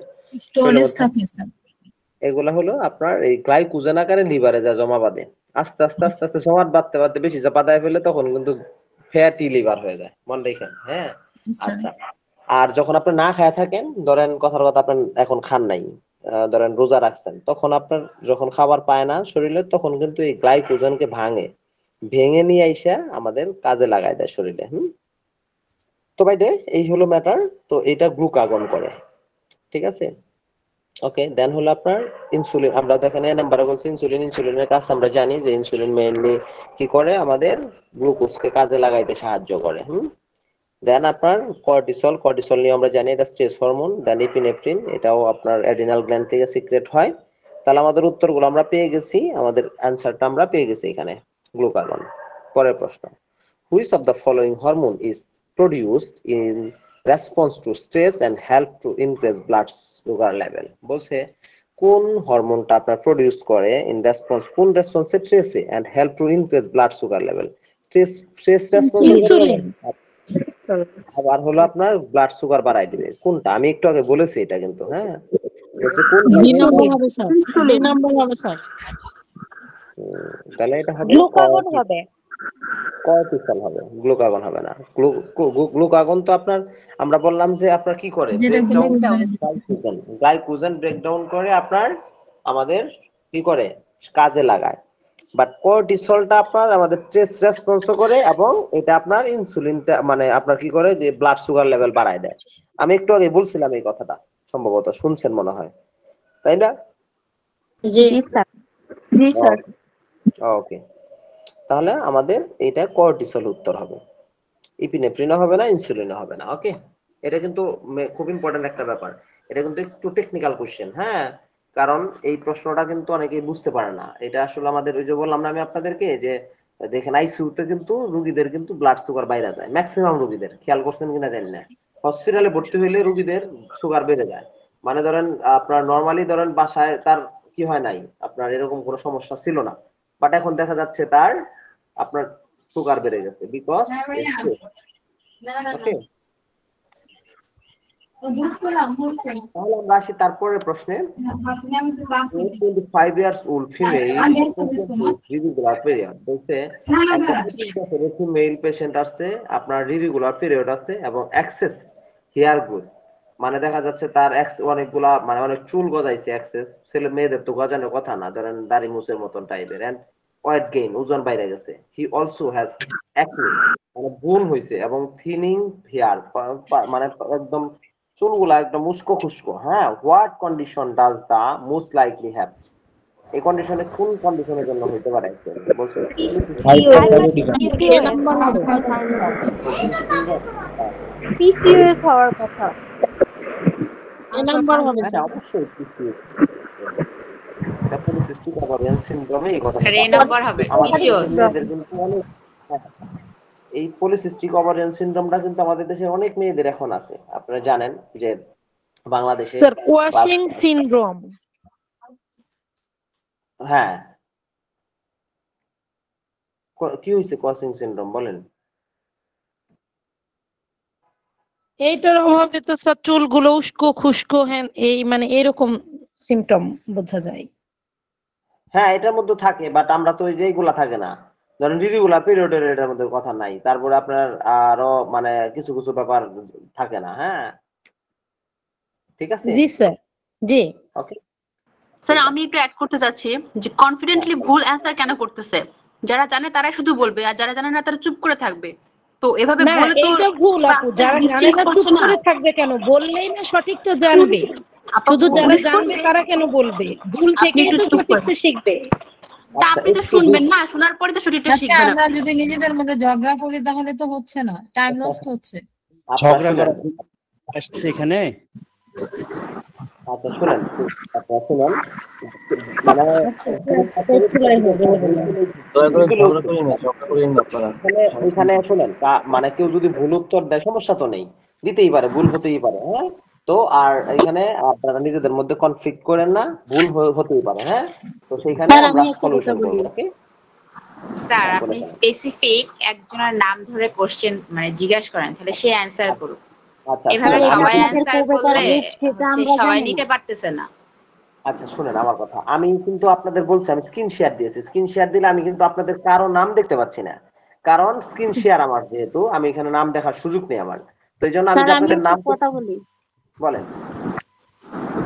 এগুলা হলো আপনার এই গ্লাইকোজেন আকারে লিভারে যা জমা বাঁধে, আস্তে আস্তে আস্তে আস্তে জমা বাঁধতে বাঁধতে বেশি যা বাঁধায় ফেলে, তখন কিন্তু ফ্যাটি লিভার হয়ে যায়, মনে রাখেন। হ্যাঁ আচ্ছা, আর যখন আপনি না খায় থাকেন, ধরেন কথার কথা আপনি এখন খান নাই, ধরেন রোজা রাখছেন, তখন আপনার যখন খাবার পায় না শরীরে, তখন কিন্তু এই গ্লাইকোজেনকে ভেঙে নিয়ে আইসা আমাদের কাজে লাগায় দেয় শরীরে। তো ভাই এই হলো ম্যাটার। তো এটা গ্লুকাগন করে, ঠিক আছে। ওকে, দেন হলো আপনার ইনসুলিন। আমরা দেখেন এ নাম্বারে বলছি ইনসুলিনের কাজ আমরা জানি যে ইনসুলিন মেইনলি কি করে, আমাদের গ্লুকোজকে কাজে লাগাইতে সাহায্য করে। দেন আপনার কর্টিসল নিয়ে আমরা জানি এটা স্ট্রেস হরমোন। দেন ইপিনেফ্রিন, এটাও আপনার অ্যাড্রিনাল গ্ল্যান্ড থেকে সিক্রেট হয়। তাহলে আমাদের উত্তরগুলো আমরা পেয়ে গেছি, আমাদের অ্যানসারটা আমরা পেয়ে গেছি এখানে, গ্লুকাগন। পরের প্রশ্ন, which of the following hormone is produced in response to stress and help to increase blood sugar level। বলছে কোন হরমোনটা আপনার প্রডিউস করে ইন রেসপন্স, কোন রেসপন্সে স্ট্রেসে, and help to increase blood sugar level. Stress response আবার হলো আপনার ব্লাড সুগার বাড়াই দিবে। কোনটা আমি একটু আগে বলেছি এটা কিন্তু। হ্যাঁ বলছে কোন তাহলে এটা হবে গ্লুকাগন হবে, কর্টিসল হবে, গ্লুকাগন হবে না। গ্লুকাগন তো আপনার আমরা বললাম যে আপনার কি করে, গ্লাইকোজেন ব্রেকডাউন করে আপনার আমাদের কি করে কাজে লাগায়। বাট কর্টিসলটা আপনার আমাদের স্ট্রেস রেসপন্স করে, এবং এটা আপনার ইনসুলিনটা মানে আপনার কি করে যে ব্লাড সুগার লেভেল বাড়ায় দেয়। আমি একটু আগে বলছিলাম এই কথাটা, সম্ভবত শুনছেন মনে হয়, তাই না? জি স্যার। জি স্যার। ওকে, তাহলে আমাদের এটা কর্টিসল উত্তর হবে, ইপিনেফ্রিনও হবে না, ইনসুলিনও হবে না। ওকে, এটা কিন্তু খুব ইম্পর্টেন্ট একটা ব্যাপার, এটা কিন্তু একটু টেকনিক্যাল কোশ্চেন। হ্যাঁ, কারণ এই প্রশ্নটা কিন্তু অনেকেই বুঝতে পারে না। এটা আসলে আমাদের ওই যে বললাম না আমি আপনাদেরকে, যে দেখেন আইসিইউতে কিন্তু রোগীদের কিন্তু ব্লাড সুগার বাইরে যায়, ম্যাক্সিমাম রোগীদের, খেয়াল করছেন কিনা জানি না। হসপিটালে ভর্তি হইলে রোগীদের সুগার বেড়ে যায়, মানে ধরেন আপনার নরমালি ধরেন বাসায় তার কি হয় নাই, আপনার এরকম কোনো সমস্যা ছিল না, বাট এখন দেখা যাচ্ছে তার আপনার সুগার বেড়ে গেছে বিকজ। ওকে, তাহলে আমরা আসি তারপরের প্রশ্নে। 25 years old female irregular period বলছে মেল পেশেন্ট আছে, আপনার রিগুলার পিরিয়ড আছে এবং এক্সেস হেয়ার গ্রোথ, মানে দেখা যাচ্ছে তার অনেকগুলা মানে অনেক চুল গজাইছে, এক্সেস। ছেলে মেয়েদের তো গজানোর কথা না, ধরেন দাড়ি মুছের মতন টাইপের। এন্ড ওয়েট গেইন, ওজন বাইরে গেছে। হি অলসো হ্যাজ অ্যাকনে, মানে ব্রণ হইছে, এবং থিনিং হেয়ার, মানে একদম চুলগুলা একদম উস্কো খুস্কো। হ্যাঁ, what condition does the most likely have? এই কন্ডিশনে কোন কন্ডিশনের জন্য হতে পারে বলছে পিসিওএস হওয়ার কথা। নাম্বার হবে স্যার। অবশ্যই পলিসিস্টিক ওভারিয়ান সিনড্রোমে এই কথা নাম্বার হবে মেয়েদের কিন্তু অনেক এই পলিসিস্টিক ওভারিয়ান সিনড্রোমটা কিন্তু আমাদের দেশে অনেক মেয়েদের এখন আছে। আপনারা জানেন যে বাংলাদেশে স্যার কোয়াশিং সিনড্রোম। হ্যাঁ কি হইছে কোয়াশিং সিনড্রোম বলেন? এইটার অভাবে তো স্যার চুলগুলো উস্কো খুস্কো হ্যাঁ এই মানে এরকম সিমটম বোঝা যায়। হ্যাঁ এটার মধ্যে থাকে, বাট আমরা তো ওই যে এইগুলা থাকে না, ধরেন রিগুলার পিরিয়ডের এটার মধ্যে কথা নাই। তারপরে আপনার আরো মানে কিছু কিছু ব্যাপার থাকে না। হ্যাঁ ঠিক আছে জি স্যার। জি ওকে স্যার আমি একটু অ্যাড করতে চাচ্ছি যে কনফিডেন্টলি ভুল অ্যানসার কেন করতেছে, যারা জানে তারাই শুধু বলবে আর যারা জানে না তারা চুপ করে থাকবে। তো এভাবে না বলে তো এইটা ভুল আপু, যারা জানে না চুপ করে থাকবে কেন? বললেই না সঠিকটা জানবে, শুধু যারা জানবে তারা কেন বলবে? ভুল থেকেই তো সঠিকটা শিখবে। তা আপনি তো শুনবেন না, শোনার পরে তো সঠিকটা আচ্ছা শিখবেন। আমরা যদি নিজেদের মধ্যে ঝগড়া করি তাহলে তো হচ্ছে না, টাইম লস্ট হচ্ছে। ঝগড়া করা আসছে এখানে। আচ্ছা শুনেন, আপনারা শুনেন মানে এখানে শুনেন মানে কেউ যদি ভুল উত্তর দেয় সমস্যা তো নেই, দিতেই পারে, ভুল হতেই পারে। হ্যাঁ তো আর এখানে আপনারা নিজেদের মধ্যে কনফ্লিক্ট করেন না, ভুল হতেই পারে। হ্যাঁ তো সেইখানে আমরা সলিউশন করব। ওকে স্যার আপনি স্পেসিফিক একজনের নাম ধরে কোশ্চেন মানে জিজ্ঞাসা করেন, তাহলে সে অ্যানসার করুক। আচ্ছা এভাবে সবাই অ্যানসার করলে সবাই নিতে পারতেছে না। আচ্ছা শুনেন আমার কথা, আমি কিন্তু আপনাদের বলছি, আমি স্ক্রিন শেয়ার দিয়েছি। স্ক্রিন শেয়ার দিলে আমি কিন্তু আপনাদের কারো নাম দেখতে পাচ্ছি না, কারণ স্ক্রিন শেয়ার আমার, যেহেতু আমি এখানে নাম দেখার সুযোগ নেই আমার। তো এই জন্য আমি আপনাদের নাম কথা বলি বলেন।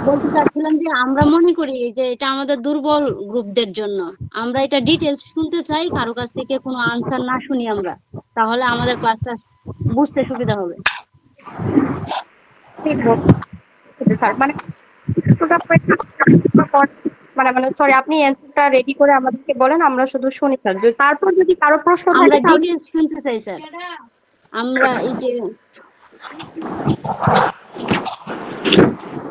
বলতে চাচ্ছিলাম যে আমরা মনে করি যে এটা আমাদের দুর্বল গ্রুপদের জন্য, আমরা এটা ডিটেলস শুনতে চাই, কারো কাছ থেকে কোনো আনসার না শুনি আমরা, তাহলে আমাদের ক্লাসটা বুঝতে সুবিধা হবে। মানে সরি আপনি অ্যানসারটা রেডি করে আমাদেরকে বলেন, আমরা শুধু শুনি স্যার। তারপর যদি কারো প্রশ্ন থাকে আমরা ডিটেলস শুনতে চাই স্যার। আমরা এই যে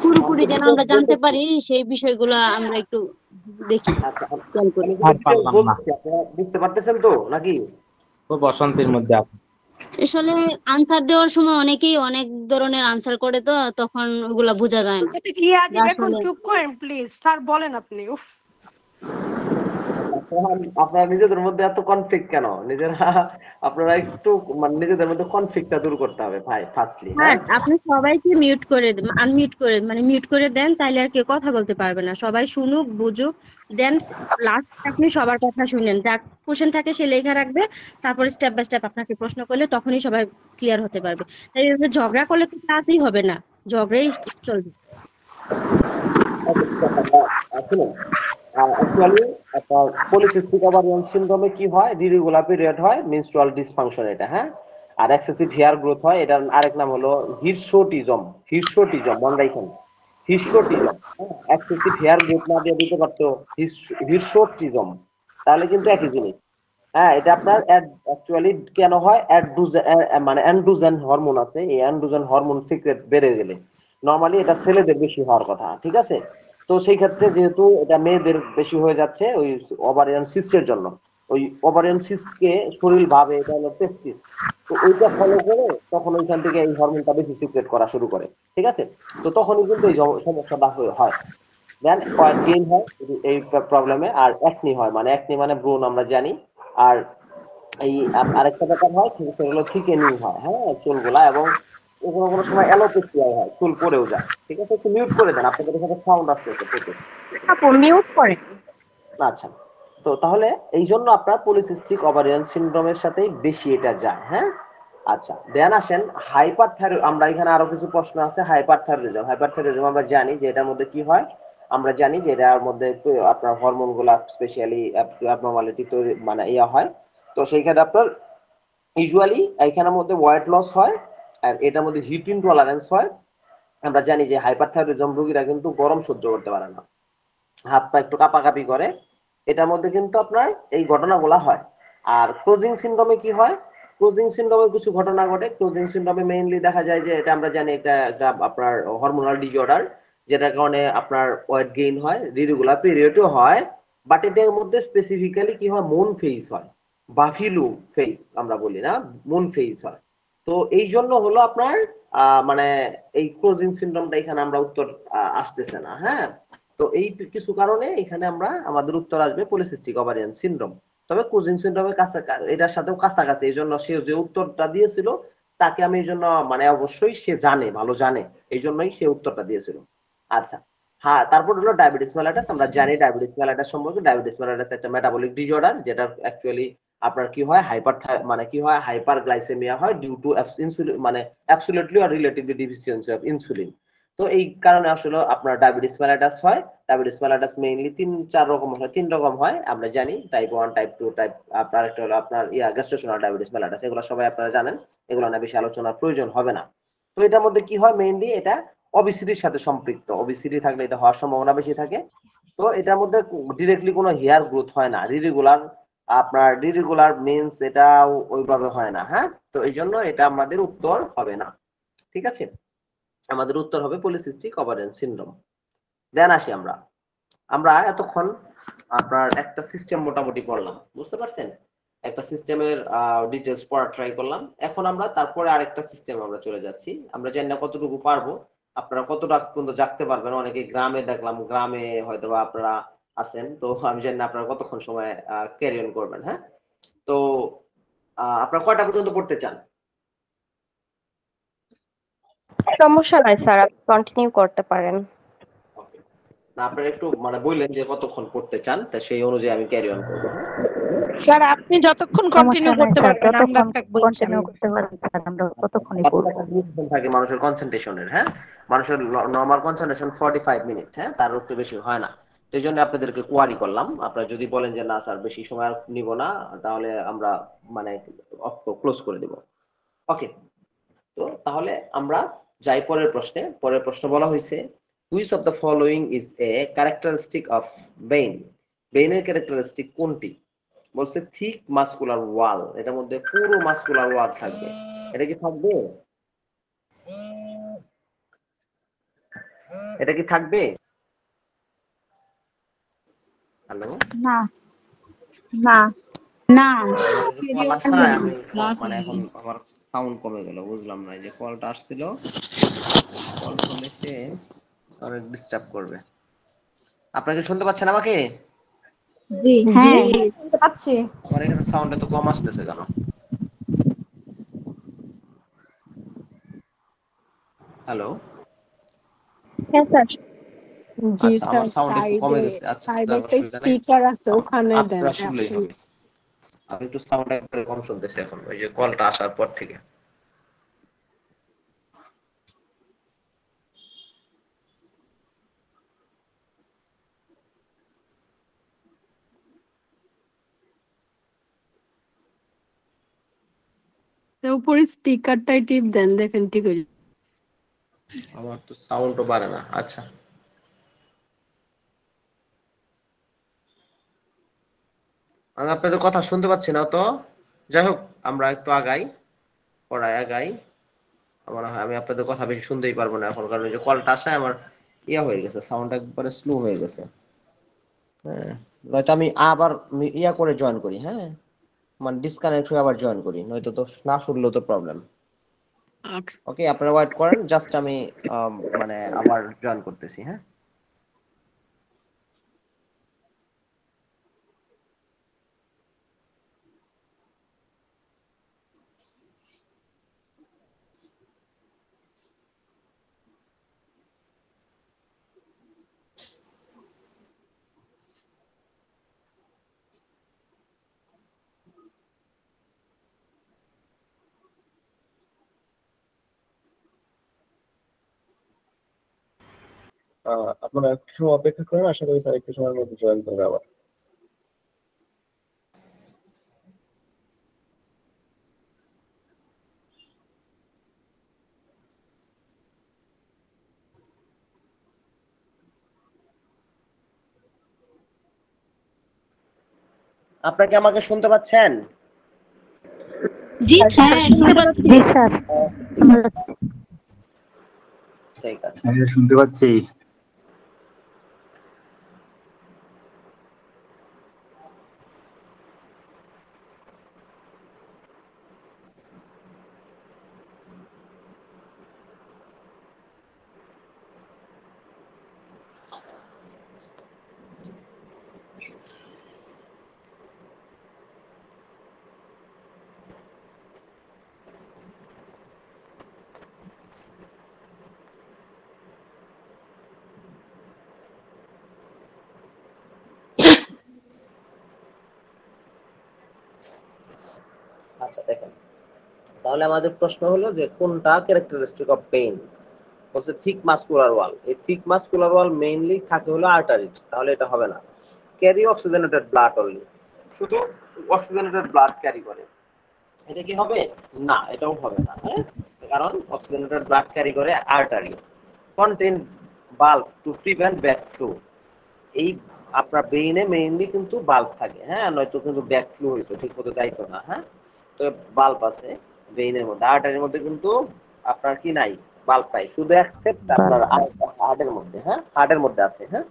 পুরোপুরি যেন আমরা জানতে পারি সেই বিষয়গুলো আমরা একটু দেখি খেয়াল করি। বুঝতে পারতেছেন তো নাকি? খুব অশান্তির মধ্যে আপনি আসলে আনসার দেওয়ার সময় অনেকেই অনেক ধরনের আনসার করে, তো তখন ওগুলা বোঝা যায় না। কি আজীব, এখন চুপ করেন প্লিজ স্যার, বলেন আপনি। উফ আপনারা নিজেদের মধ্যে এত কনফ্লিক্ট কেন? নিজেরা আপনারা একটু মানে নিজেদের মধ্যে কনফ্লিক্টটা দূর করতে হবে ভাই ফার্স্টলি। হ্যাঁ আপনি সবাইকে মিউট করে আনমিউট করে মানে মিউট করে দেন, তাইলে আর কেউ কথা বলতে পারবে না। সবাই শুনুক বুঝুক, দেন লাস্ট আপনি সবার কথা শুনেন। যার কোশ্চেন থাকে সে লেখা রাখবে, তারপরে স্টেপ বাই স্টেপ আপনাকে প্রশ্ন করলে তখনই সবাই ক্লিয়ার হতে পারবে। তাই ঝগড়া করলে তো ক্লাসই হবে না, ঝগড়াই চলবে। অ্যাকচুয়ালি আপনার পলিসিস্টিক ওভারিয়ান সিনড্রোমে কি হয়? ইরেগুলার পিরিয়ড হয়, মেনস্ট্রুয়াল ডিসফাংশন এটা। হ্যাঁ আর এক্সেসিভ হেয়ার গ্রোথ হয়। এটার আরেক নাম হলো হিরশোটিজম। হিরশোটিজম মনে রাখেন, হিরশোটিজম। এক্সেসিভ হেয়ার গ্রোথ না দিয়ে দিতে পারতো হিরশোটিজম, তাহলে কিন্তু একই জিনিস। হ্যাঁ এটা আপনার অ্যাকচুয়ালি কেন হয়? মানে অ্যান্ড্রোজেন হরমোন আছে, এই অ্যান্ড্রোজেন হরমোন সিক্রেট বেড়ে গেলে, নরমালি এটা ছেলেদের বেশি হওয়ার কথা, ঠিক আছে? তো সেই ক্ষেত্রে যেহেতু এটা মেয়েদের বেশি হয়ে যাচ্ছে ওই ওভারিয়ান সিস্টের জন্য, ওই ওভারিয়ান সিস্টকে শরীর ভাবে এটা হলো টেস্টিস, তো ওইটা ফলো করে তখন ওইখান থেকে এই হরমোনটা বেশি সিক্রেট করা শুরু করে, ঠিক আছে? তো তখনই কিন্তু এই সমস্যাটা হয়। দেন ওয়েট গেইন হয় এই প্রবলেমে, আর অ্যাকনি হয়। মানে অ্যাকনি মানে ব্রণ আমরা জানি। আর এই আরেকটা ব্যাপার হয় সেগুলো থিকেনিং হয়, হ্যাঁ চুলগুলা, এবং কোনো কোনো সময় অ্যালোপেসিয়া হয়, চুল পড়েও যায়। ঠিক আছে একটু মিউট করে দেন, আপনাদের সাথে সাউন্ড আসতেছে প্রচুর। আপু মিউট করে। আচ্ছা তো তাহলে এই জন্য আপনার পলিসিস্টিক ওভারিয়ান সিনড্রোমের সাথেই বেশি এটা যায়। হ্যাঁ আচ্ছা দেন আসেন হাইপারথাইরয়েড। আমরা এখানে আরো কিছু প্রশ্ন আছে। হাইপারথাইরয়েডিজম, হাইপারথাইরয়েডিজম আমরা জানি যে এটার মধ্যে কি হয়। আমরা জানি যে এটার মধ্যে আপনার হরমোন গুলা স্পেশালি অ্যাবনর্মালিটি তৈরি মানে ইয়া হয়। তো সেইখানে আপনার ইউজুয়ালি এইখানের মধ্যে ওয়েট লস হয়, আর এটার মধ্যে হিট ইনটলারেন্স হয়। আমরা জানি যে হাইপারথাইরয়েডিজম রোগীরা কিন্তু গরম সহ্য করতে পারে না। হাত পা একটু কাঁপাকাঁপি করে, এটার মধ্যে কিন্তু আপনার এই ঘটনাগুলা হয়। আর ক্লোজিং সিনড্রোমে কি হয়? ক্লোজিং সিনড্রোমে কিছু ঘটনা ঘটে। ক্লোজিং সিনড্রোমে মেইনলি দেখা যায় যে এটা আমরা জানি এটা একটা আপনার হরমোনাল ডিসঅর্ডার, যেটার কারণে আপনার ওয়েট গেইন হয়, রেগুলার পিরিয়ডও হয়, বাট এটার মধ্যে স্পেসিফিক্যালি কি হয়, মুন ফেজ হয়, বাফিলু ফেজ আমরা বলি না, মুন ফেজ হয়। তো এই জন্য হলো আপনার মানে এই ক্লোজিং সিনড্রোমটা এখানে আমরা উত্তর আসতেছে না। হ্যাঁ, তো এই কিছু কারণে এখানে আমরা আমাদের উত্তর আসবে পলিসিস্টিক ওভারিয়ান সিনড্রোম। তবে ক্লোজিং সিনড্রোমের কাছে এটার সাথেও কাছাকাছি, এই জন্য সে যে উত্তরটা দিয়েছিল তাকে আমি এই জন্য মানে অবশ্যই সে জানে, ভালো জানে, এই জন্যই সে উত্তরটা দিয়েছিল। আচ্ছা, হ্যাঁ, তারপর হলো ডায়াবেটিস মেলাইটাস। আমরা জানি ডায়াবেটিস মেলাইটাস সম্পর্কে। ডায়াবেটিস মেলাইটাস একটা মেটাবলিক ডিসঅর্ডার, যেটা অ্যাকচুয়ালি আপনার কি হয়, মানে কি হয়, হাইপার গ্লাইসেমিয়া হয় ডিউ টু ইনসুলিন, মানে absolutely or relatively deficiency of insulin. তো এই কারণে আসলে আপনার ডায়াবেটিস মেলাইটাস হয়। ডায়াবেটিস মেলাইটাস মেইনলি 3-4 রকম হয়, 3 রকম হয় আমরা জানি, টাইপ 1, টাইপ 2, টাইপ আপনার একটা হলো আপনার গ্যাস্ট্রেশনাল ডায়াবেটিস মেলাইটাস। এগুলো সবাই আপনারা জানেন, এগুলো না বেশি আলোচনার প্রয়োজন হবে না। তো এটার মধ্যে কি হয়, মেইনলি এটা ওবেসিটির সাথে সম্পৃক্ত। ওবেসিটি থাকলে এটা হওয়ার সম্ভাবনা বেশি থাকে। তো এটার মধ্যে ডিরেক্টলি কোনো হেয়ার গ্রোথ হয় না, রিরেগুলার মিন্স এটা ওইভাবে হয় না। হ্যাঁ, তো এই জন্য এটা আমাদের উত্তর হবে না। ঠিক আছে, আমাদের উত্তর হবে পলিসিস্টিক ওভারিয়ান সিনড্রোম। দেন আসি আমরা এতক্ষণ আপনার একটা সিস্টেম মোটামুটি পড়লাম, বুঝতে পারছেন? একটা সিস্টেমের ডিটেলস পড়া ট্রাই করলাম। এখন আমরা তারপরে আরেকটা সিস্টেম আমরা চলে যাচ্ছি। আমরা জানি না কতটুকু পারবো, আপনারা কতটা পর্যন্ত জাগতে পারবেন। অনেকে গ্রামে দেখলাম, গ্রামে হয়তো বা আপনারা আছেন, তো আমি জানি না আপনারা কতক্ষণ সময় ক্যারি অন করবেন। হ্যাঁ, তো আপনারা কয়টা পর্যন্ত পড়তে চান? সমস্যা নাই স্যার, আপনি কন্টিনিউ করতে পারেন। না, আপনারা একটু মানে বললেন যে কতক্ষণ পড়তে চান, তা সেই অনুযায়ী আমি ক্যারি অন করবো। হ্যাঁ, স্যার আপনি যতক্ষণ কন্টিনিউ করতে পারবেন আমরা থাকবো কন্টিনিউ ইনশাআল্লাহ। করতে পারেন স্যার, আমরা কতক্ষণই করব। থাকে মানুষের কনসেন্ট্রেশনের। হ্যাঁ, মানুষের নরমাল কনসেন্ট্রেশন 45 মিনিট। হ্যাঁ, তার একটু বেশি হয় না। এই জন্য আপনাদেরকে কোয়ারি করলাম। আপনারা যদি বলেন যে না স্যার বেশি সময় আর নিব না, তাহলে আমরা মানে ক্লোজ করে দেব। ওকে, তো তাহলে আমরা যাই পরের প্রশ্নে। পরের প্রশ্ন বলা হয়েছে, which of the following is a characteristic of vein? বেইনের ক্যারেক্টারিস্টিক কোনটি? বলছে থিক মাসকুলার ওয়াল, এটার মধ্যে পুরো মাসকুলার ওয়াল থাকবে। এটা কি থাকবে? এটা কি থাকবে? হ্যালো, না না না কল আসায় আমি মানে এখন আমার সাউন্ড কমে গেল, বুঝলাম না। এই যে কলটা আসছিল, কল করলে সে অনেক ডিস্টার্ব করবে। আপনারা কি শুনতে পাচ্ছেন আমাকে? জি হ্যাঁ জি শুনতে পাচ্ছি। আমার এখানে সাউন্ড এত কম আসতেছে কেন? হ্যালো, হ্যাঁ স্যার। জি আচ্ছা, স্যার, আমার সাউন্ড একটু সাইডে কমে গেছে। আচ্ছা, সাইডে যাক, একটা অসুবিধা নাই। স্পিকার আছে, ওখানে দেন আপনারা শুনলেই এখন। হবে। আমি একটু সাউন্ড একটু কম শুনতেছি এখন, ওই যে কলটা আসার পর থেকে। তো উপরে স্পিকারটাই টিপ দেন, দেখেন ঠিক হয়ে যাবে। আমার তো সাউন্ডও বাড়ে না। আচ্ছা, আমি আপনাদের কথা শুনতে পাচ্ছি না তো। যাই হোক, আমরা একটু আগাই, পড়ায় আগাই। মনে হয় আমি আপনাদের কথা বেশি শুনতেই পারবো না এখন, কারণ ওই যে কলটা আসায় আমার হয়ে গেছে, সাউন্ড একবারে স্লো হয়ে গেছে। হ্যাঁ, নয়তো আমি আবার করে জয়েন করি। হ্যাঁ, মানে ডিসকানেক্ট হয়ে আবার জয়েন করি, নয়তো তো না শুনলেও তো প্রবলেম। ওকে, আপনারা ওয়েট করেন, জাস্ট আমি মানে আবার জয়েন করতেছি। হ্যাঁ, আপনারা একটু সময় অপেক্ষা করেন, আশা করি স্যার একটু সময়ের মধ্যে জয়েন করবে আবার। আপনাকে আমাকে শুনতে পাচ্ছেন? জি স্যার শুনতে পাচ্ছি। জি স্যার ঠিক আছে। হ্যাঁ শুনতে পাচ্ছি। আচ্ছা দেখেন, তাহলে আমাদের প্রশ্ন হলো যে কোনটা ক্যারেক্টারিস্টিক অফ পেইন। বলছে থিক মাসকুলার ওয়াল। এই থিক মাসকুলার ওয়াল মেইনলি থাকে হলো আর্টারিজ, তাহলে এটা হবে না। ক্যারি অক্সিজেনেটেড ব্লাড অনলি, শুধু অক্সিজেনেটেড ব্লাড ক্যারি করে, এটা কি হবে? না, এটাও হবে না। হ্যাঁ, কারণ অক্সিজেনেটেড ব্লাড ক্যারি করে আর্টারি। কন্টেইন বাল্ব টু প্রিভেন্ট ব্যাক ফ্লু। এই আপনার ব্রেইনে মেইনলি কিন্তু বাল্ব থাকে, হ্যাঁ, নয়তো কিন্তু ব্যাক ফ্লু হইতো, ঠিক মতো যাইতো না। হ্যাঁ, তো বাল্ব আছে ব্রেইনের মধ্যে, আর্টারির মধ্যে কিন্তু আপনার কি নাই, বাল্ব নাই, শুধু এক্সেপ্ট আপনার হার্টের মধ্যে। হ্যাঁ, হার্টের মধ্যে আছে। হ্যাঁ,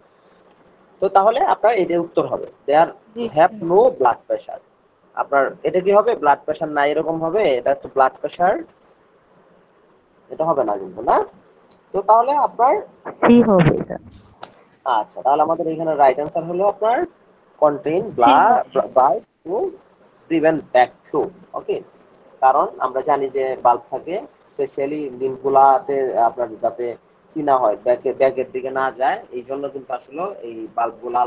তো তাহলে আপনার এটা উত্তর হবে দে আর হ্যাভ নো ব্লাড প্রেশার। আপনার এটা কি হবে? ব্লাড প্রেশার নাই এরকম হবে, এটা তো ব্লাড প্রেশার, এটা হবে না কিন্তু, না। তো তাহলে আপনার সি হবে এটা। আচ্ছা, তাহলে আমাদের এখানে রাইট অ্যান্সার হলো আপনার কন্টেইন বাল্ব to prevent back flow. Okay, কারণ আমরা জানি যে বাল্ব থাকে স্পেশালি দিনগুলাতে আপনার যাতে কি না হয়, ব্যাকের দিকে না যায়, এই জন্য কিন্তু আসলে এই বাল্বগুলো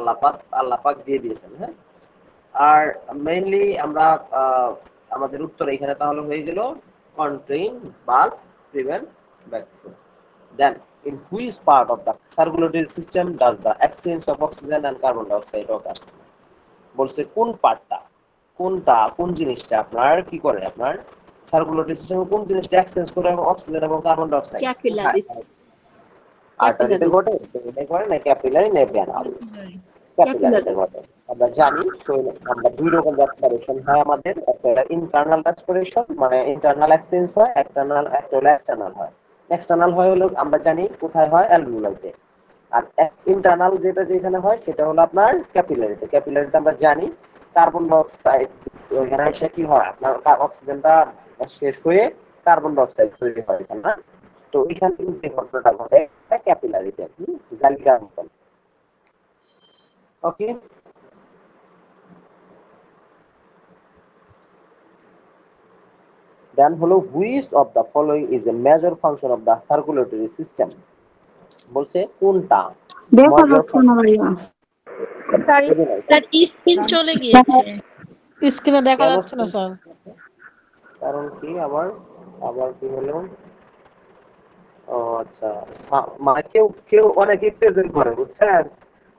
আল্লাহ পাক দিয়ে দিয়েছেন। হ্যাঁ, আর মেইনলি আমরা আমাদের উত্তর এখানে তাহলে হয়ে গেল contain bulb prevent back flu. Then, in which part of the circulatory system does the exchange of oxygen and carbon dioxide occurs? বলছে কোন পার্টটা, কোন জিনিসটা আপনার কি করে, আপনার সার্কুলেটরি সিস্টেমে কোন জিনিসটা এক্সচেঞ্জ করে অক্সিজেন এবং কার্বন ডাই অক্সাইড? ক্যাপিলারিস। আর্টারিতে ঘটে, এটা করে না ক্যাপিলারি না ভেনাল? ক্যাপিলারিতে ঘটে। আমরা জানি আমরা দুই রকম রেসপিরেশন হয় আমাদের, একটা ইন্টারনাল রেসপিরেশন মানে ইন্টারনাল এক্সচেঞ্জ হয়, একটা হলো এক্সটার্নাল হয়। এক্সটার্নাল হয় হলো আমরা জানি কোথায় হয়, অ্যালভিওলাইতে। আর ইন্টারনাল যেটা যেখানে হয় সেটা হলো আপনার ক্যাপিলারিতে। ক্যাপিলারিতে আমরা জানি কার্বন ডাই অক্সাইড ওইখানে এসে কি হয়, আপনার অক্সিজেনটা শেষ হয়ে কার্বন ডাই অক্সাইড তৈরি হয় এখানে, না? তো ওইখানে কিন্তু এই ঘটনাটা ঘটে ক্যাপিলারিতে, জালিকার মতন। ওকে, দেন হলো which of the following is a major function of the circulatory system? বলছে কোনটা দেখা যাচ্ছে না ভাইয়া। স্যার স্ক্রিন চলে গিয়েছে, স্ক্রিনে দেখা যাচ্ছে না স্যার। কারণ কি আবার কি হলো? ও আচ্ছা, মানে কেউ অনেকে প্রেজেন্ট করে, বুঝছেন?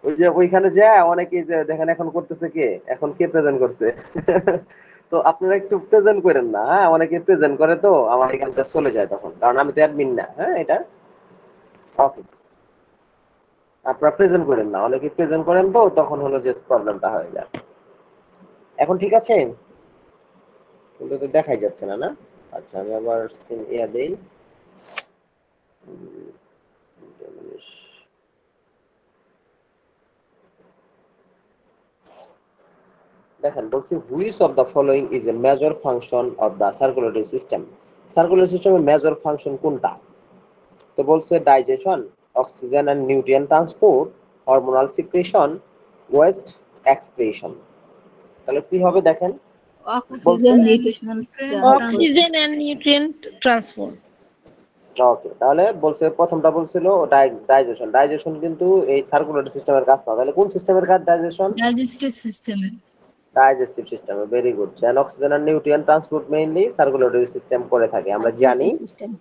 ওই যে ওইখানে যায় অনেকে যে দেখেন এখন করতেছে কে, এখন কে প্রেজেন্ট করছে। তো আপনারা একটু প্রেজেন্ট করেন না, হ্যাঁ, অনেকে প্রেজেন্ট করে তো আমার এখানটা চলে যায় তখন, কারণ আমি তো অ্যাডমিন না। হ্যাঁ, এটা ওকে, আপনারা প্রেজেন্ট করেন না, অনেকে প্রেজেন্ট করেন তো তখন হলো যে প্রবলেমটা হয়ে যায়। এখন ঠিক আছে, কিন্তু তো দেখাই যাচ্ছে না, না? আচ্ছা, আমি আবার স্ক্রিন দেই। দেখেন বলছি which of the following is a major function of the circulatory system? Circulatory সিস্টেমের মেজর ফাংশন কোনটা? তো বলছে digestion, oxygen and nutrient transport, hormonal secretion, waste excretion. তাহলে কি হবে দেখেন, oxygen and nutrient transport. Okay, তাহলে বলছে প্রথমটা বলছিল ডাইজেশন। ডাইজেশন কিন্তু এই সার্কুলেটরি সিস্টেমের কাজ না, তাহলে কোন সিস্টেমের কাজ? ডাইজেশন, ডাইজেস্টিভ সিস্টেমে। ডাইজেস্টিভ সিস্টেমে, ভেরি গুড। দেন অক্সিজেন আর nutrient transport mainly circulatory system করে থাকে। আমরা জানি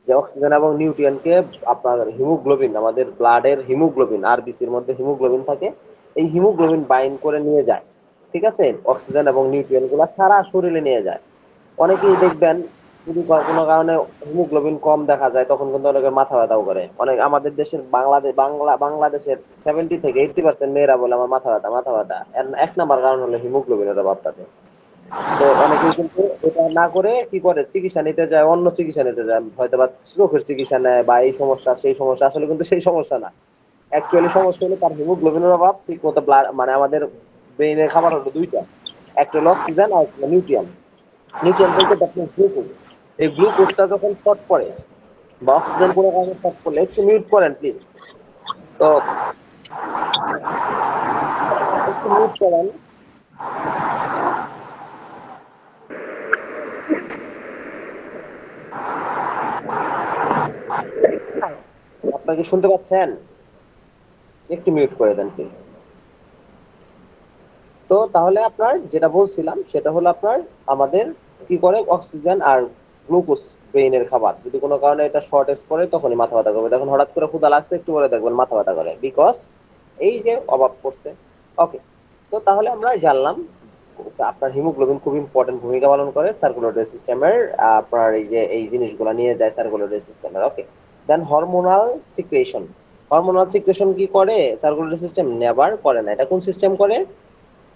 যে অক্সিজেন এবং নিউট্রিয়েন্টকে আপনার হিমোগ্লোবিন, আমাদের ব্লাডের হিমোগ্লোবিন, আরবিসির মধ্যে হিমোগ্লোবিন থাকে, এই হিমোগ্লোবিন বাইন্ড করে নিয়ে যায়, ঠিক আছে? অক্সিজেন এবং নিউট্রিয়েন্ট গুলা সারা শরীরে নিয়ে যায়। অনেকেই দেখবেন যদি কোনো কারণে হিমোগ্লোবিন কম দেখা যায় তখন কিন্তু অনেকের মাথা ব্যথাও করে। অনেক আমাদের দেশের বাংলাদেশের 70 থেকে 80% মেয়েরা বলে আমার মাথা ব্যথা। এক নাম্বার কারণ হলো হিমোগ্লোবিনের অভাব তাদের। তো অনেকেই কিন্তু এটা না করে কি করে চিকিৎসা নিতে যায়, অন্য চিকিৎসা নিতে যায়, হয়তো বা চোখের চিকিৎসা নেয় বা এই সমস্যা সেই সমস্যা, আসলে কিন্তু সেই সমস্যা না। অ্যাকচুয়ালি সমস্যা হলো তার হিমোগ্লোবিনের অভাব, ঠিক মতো ব্লাড মানে আমাদের ব্রেইনের খাবার হলো দুইটা, একটা হলো অক্সিজেন আর একটা নিউট্রিয়েন্ট। নিউট্রিয়েন্ট বলতে আপনার গ্লুকোজ। এই গ্লুকোজটা যখন শর্ট পড়ে বা অক্সিজেন কোনো কারণে শর্ট পড়লে, একটু মিউট করেন প্লিজ। তো একটু মিউট করেন। আপনাকে শুনতে পাচ্ছেন? একটু মিউট করে দেন প্লিজ। তো তাহলে আপনার যেটা বলছিলাম সেটা হলো আপনার আমাদের কি করে অক্সিজেন আর গ্লুকোজ ব্রেইনের খাবার, যদি কোনো কারণে এটা শর্টেজ পড়ে তখনই মাথা ব্যথা করবে। তখন হঠাৎ করে ক্ষুধা লাগছে একটু পরে দেখবেন মাথা ব্যথা করে, বিকজ এই যে অভাব পড়ছে। ওকে, তো তাহলে আমরা জানলাম আপনার হিমোগ্লোবিন খুব ইম্পর্টেন্ট ভূমিকা পালন করে সার্কুলেটরি সিস্টেমের, আপনার এই যে এই জিনিসগুলো নিয়ে যায় সার্কুলেটরি সিস্টেমের। ওকে, দেন হরমোনাল সিক্রেশন। হরমোনাল সিক্রেশন কি করে সার্কুলেটরি সিস্টেম? নেভার করে না। এটা কোন সিস্টেম করে?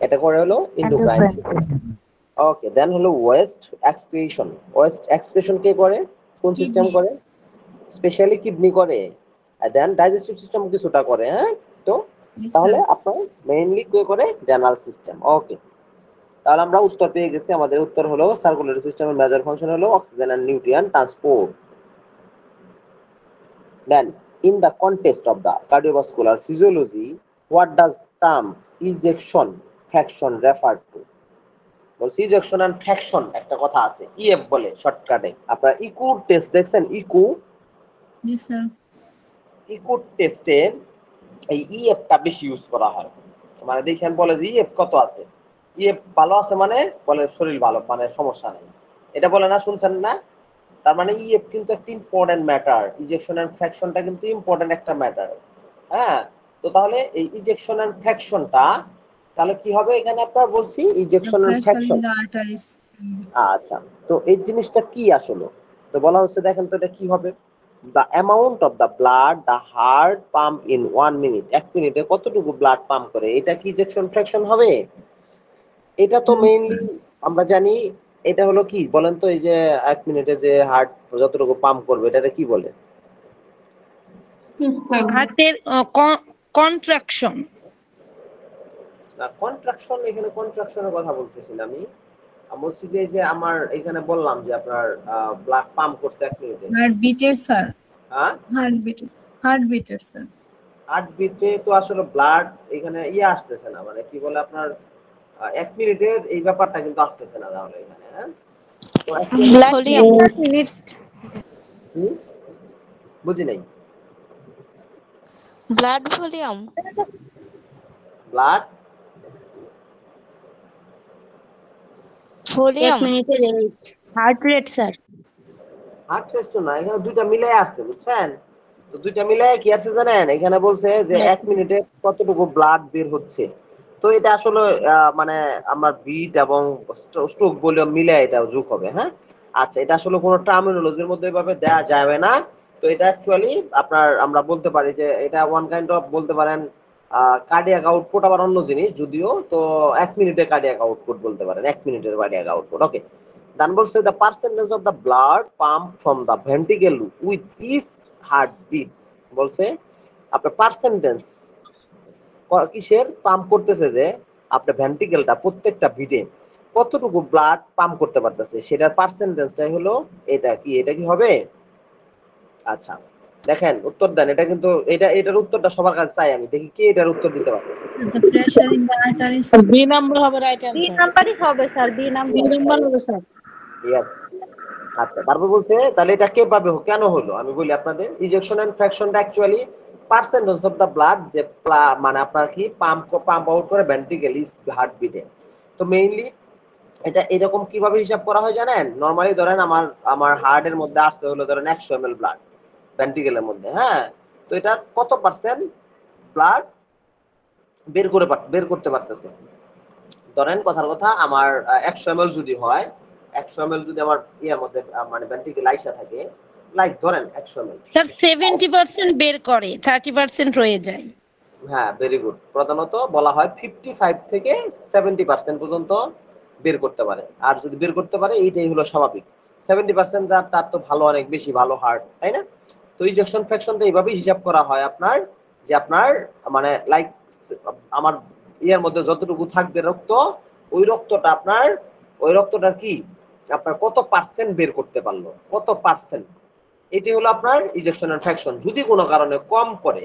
এটা করে হলো এন্ডোক্রাইন সিস্টেম। ওকে, দেন হলো ওয়েস্ট এক্সক্রিশন। ওয়েস্ট এক্সক্রিশন কে করে? কোন সিস্টেম করে? স্পেশালি কিডনি করে। আর দেন ডাইজেস্টিভ সিস্টেম কিছুটা করে। হ্যাঁ, তো তাহলে আপনার মেইনলি কে করে? Renal system. ওকে, তাহলে আমরা উত্তর পেয়ে গেছি। আমাদের উত্তর হলো সার্কুলেটরি সিস্টেমের মেজর ফাংশন হলো oxygen and nutrient transport. Then in the context of the cardiovascular physiology, what does term ejection fraction refer to? বলছি ইজেকশন এন্ড ফ্র্যাকশন একটা কথা আছে, ইএফ বলে শর্টকাটে। আপনারা ইকু টেস্ট দেখছেন? ইকু, জি স্যার। ইকো টেস্টে এই ইএফটা বেশি ইউজ করা হয়। মানে দেখেন বলে যে ইএফ কত আছে, ইএফ ভালো আছে মানে বলে শরীর ভালো, মানে সমস্যা নেই, এটা বলে না, শুনছেন না? তার মানে ইএফ কিন্তু একটা ইম্পর্টেন্ট ম্যাটার, ইজেকশন এন্ড ফ্র্যাকশনটা কিন্তু ইম্পর্টেন্ট একটা ম্যাটার। হ্যাঁ, তো তাহলে এই ইজেকশন এন্ড ফ্র্যাকশনটা তাহলে কি হবে এখানে আপনার বলছি ইজেকশন এন্ড ফ্র্যাকশন। আচ্ছা, তো এই জিনিসটা কি আসলে? তো বলা হচ্ছে দেখেন তো এটা কি হবে, the amount of the blood the heart pump in 1 minute, 1 মিনিটে কতটুকু ব্লাড পাম্প করে, এটা কি ইজেকশন ফ্র্যাকশন হবে? এটা তো মেইনলি আমরা জানি এটা হলো কি বলেন তো, এই যে 1 মিনিটে যে হার্ট যতটুকু পাম্প করবে এটাকে কি বলে? হার্টের কন্ট্রাকশন। না, কন্ট্রাকশন, এখানে কন্ট্রাকশনের কথা বলতেছি না আমি। বলছি যে যে আমার এখানে বললাম যে আপনার ব্লাড পাম্প করছে 1 মিনিটে। হার্টবিটের স্যার। হ্যাঁ, হার্টবিটের স্যার। হার্টবিটে তো আসলে ব্লাড এখানে আসতেছে না, মানে কি বলে আপনার 1 মিনিটের এই ব্যাপারটা কিন্তু আসতেছে না তাহলে এখানে। হ্যাঁ, তো মিনিট বুঝি নাই। ব্লাড ভলিউম, ব্লাড ভলিউম 1 মিনিটের rate, heart rate sir. Heart rate তো না, এখানে দুইটা মিলাই আসছে, বুঝছেন? তো দুইটা মিলাই কি আসছে জানেন? এখানে বলছে যে 1 মিনিটে কতটুকু ব্লাড বের হচ্ছে। তো এটা আসলে মানে আমার বিট এবং স্ট্রোক ভলিউম মিলে এটা যোগ হবে। হ্যাঁ, আচ্ছা, এটা আসলে কোনো টার্মিনোলজির মধ্যে এভাবে দেয়া যাবে না। তো এটা অ্যাকচুয়ালি আপনার আমরা বলতে পারি যে এটা ওয়ান কাইন্ড অফ বলতে পারেন কার্ডিয়াক আউটপুট, আবার অন্য জিনিস যদিও। তো 1 মিনিটে কার্ডিয়াক আউটপুট বলতে পারেন, 1 মিনিটের কার্ডিয়াক আউটপুট। ওকে, then বলছে the percentage of the blood pumped from the ventricle with each heartbeat, বলছে আপনার পার্সেন্টেজ কিসের পাম্প করতেছে, যে আপনার ভেন্ট্রিকেলটা প্রত্যেকটা বিটে কতটুকু ব্লাড পাম্প করতে পারতেছে সেটার পার্সেন্টেজটাই হলো এটা। কি এটা কি হবে? আচ্ছা, দেখেন উত্তর দেন। এটা কিন্তু এটার উত্তরটা সবার কাছে চাই আমি, দেখি কে এটার উত্তর দিতে পারবে। The pressure in the arteries. B number হবে রাইট বি অ্যানসার। নাম্বারই হবে স্যার, বি নাম্বার হবে স্যার। Yes. আচ্ছা, তারপর বলছে তাহলে এটা কে পাবে, কেন হলো আমি বলি আপনাদের। ইজেকশন এন্ড ফ্র্যাকশনটা actually percentage of the blood যে মানে আপনার কি পাম্প আউট করে ভেন্ট্রিকেল হার্টবিটে। তো মেইনলি এটা এরকম কিভাবে হিসাব করা হয় জানেন? নরমালি ধরেন আমার হার্টের মধ্যে আসছে হলো ধরেন 100 ml ব্লাড ভেন্ট্রিকেলের মধ্যে। হ্যাঁ, তো এটা কত পার্সেন্ট ব্লাড বের করতে পারতেছে? ধরেন কথার কথা আমার 100 ml যদি হয়, 100 ml যদি আমার ইয়ার মধ্যে মানে ভেন্ট্রিকেল আইসা থাকে, লাইক ধরেন 100 ml। স্যার 70% বের করে 30% রয়ে যায়। হ্যাঁ, ভেরি গুড। প্রধানত বলা হয় 55 থেকে 70% পর্যন্ত বের করতে পারে, আর যদি বের করতে পারে এইটাই হলো স্বাভাবিক। 70% যার তার তো ভালো, অনেক বেশি ভালো হার্ট, তাই না? তো ইজেকশন ফ্র্যাকশনটা এইভাবেই হিসাব করা হয় আপনার, যে আপনার মানে লাইক আমার ইয়ার মধ্যে যতটুকু থাকবে রক্ত, ওই রক্তটা আপনার, ওই রক্তটা কি আপনার কত পার্সেন্ট বের করতে পারলো, কত পার্সেন্ট, এটি হলো আপনার ইজেকশনের ফ্র্যাকশন। যদি কোনো কারণে কম করে,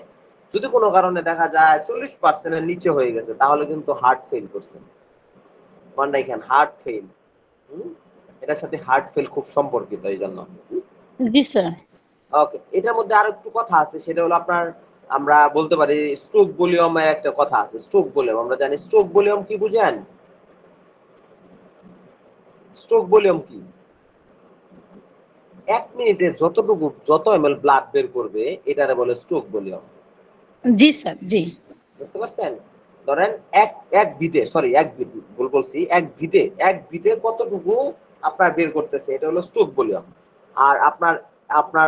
যদি কোনো কারণে দেখা যায় 40%-এর নিচে হয়ে গেছে, তাহলে কিন্তু হার্ট ফেল করছে। মানে এখানে হার্ট ফেল, এটার সাথে হার্ট ফেল খুব সম্পর্কিত, এই জন্য। জি স্যার। ওকে, এটার মধ্যে আরো একটু কথা আছে, সেটা হলো আপনার আমরা বলতে পারি স্ট্রোক ভলিউমের একটা কথা আছে। স্ট্রোক ভলিউম আমরা জানি, স্ট্রোক ভলিউম কি বুঝেন? স্ট্রোক ভলিউম কি? 1 মিনিটে যতটুকু যত ml ব্লাড বের করবে এটারে বলে স্ট্রোক ভলিউম। জি স্যার, জি। বুঝতে পারছেন? ধরেন এক বিটে, সরি এক বিট ভুল বলছি, এক বিটে কতটুকু আপনার বের করতেছে, এটা হলো স্ট্রোক ভলিউম। আর আপনার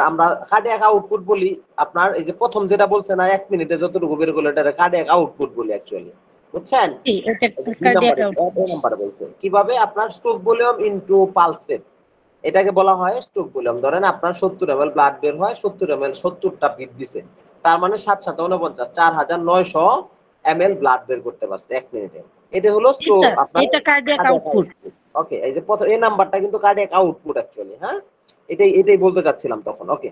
আমরা কার্ডিয়াক আউটপুট বলি। আপনার এই যে প্রথম যেটা বলছে না 1 মিনিটে যতটুকু বের করলে, এটা কার্ডিয়াক আউটপুট বলি অ্যাকচুয়ালি, বুঝছেন? নাম্বারে বলছে কিভাবে আপনার stroke volume into pulse rate, এটাকে বলা হয় স্ট্রোক ভলিউম। ধরেন আপনার 70 ml ব্লাড বের হয়, 70 ml 70টা বিট দিছে, তার মানে 7 7 49, 4900 ml ব্লাড বের করতে পারছে 1 মিনিটে। এটা হলো স্ট্রোক আপনার, এটা কার্ডিয়াক আউটপুট। ওকে, এই যে প্রথম এই নাম্বারটা কিন্তু কার্ডিয়াক আউটপুট অ্যাকচুয়ালি। হ্যাঁ, এটাই বলতে চাচ্ছিলাম তখন। ওকে,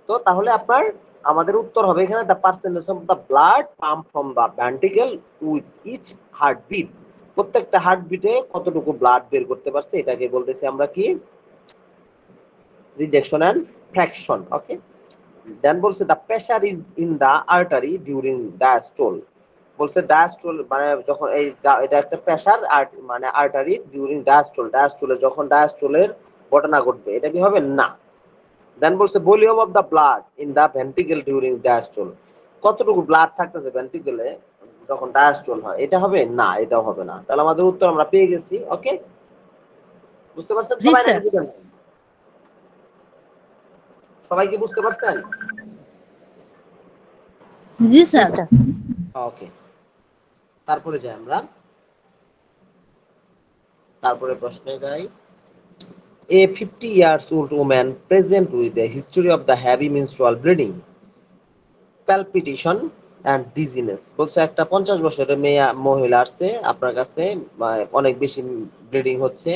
তো তাহলে আপনার আমাদের উত্তর হবে এখানে the percentage of the blood pump from the ventricle with each heartbeat. প্রত্যেকটা হার্টবিটে কতটুকু ব্লাড বের করতে পারছে, এটাকে বলতেছি আমরা কি রিজেকশন এন্ড ফ্র্যাকশন। ওকে, দেন বলছে the pressure is in the artery during diastole. বলছে ডায়াস্টোল মানে যখন এটা একটা প্রেসার মানে আর্টারি ডিউরিং ডায়াস্টোলে যখন ডায়াস্টোলের ঘটনা ঘটবে, এটা কি হবে? না। দেন বলছে volume of the blood in the ventricle during diastole, কতটুকু ব্লাড থাকতেছে ভেন্ট্রিকলে যখন ডায়াস্টোল হয়, এটা হবে? না, এটাও হবে না। তাহলে আমাদের উত্তর আমরা পেয়ে গেছি। ওকে, বুঝতে পারছেন সবাই? সবাই কি বুঝতে পারছেন? জি স্যার। ওকে, তারপরে যাই আমরা, তারপরে প্রশ্নে যাই। A 50 years old woman present with a history of the heavy menstrual bleeding, palpitation and dizziness। বলছে একটা 50 বছরের মহিলা আসছে আপনার কাছে, অনেক বেশি ব্লিডিং হচ্ছে,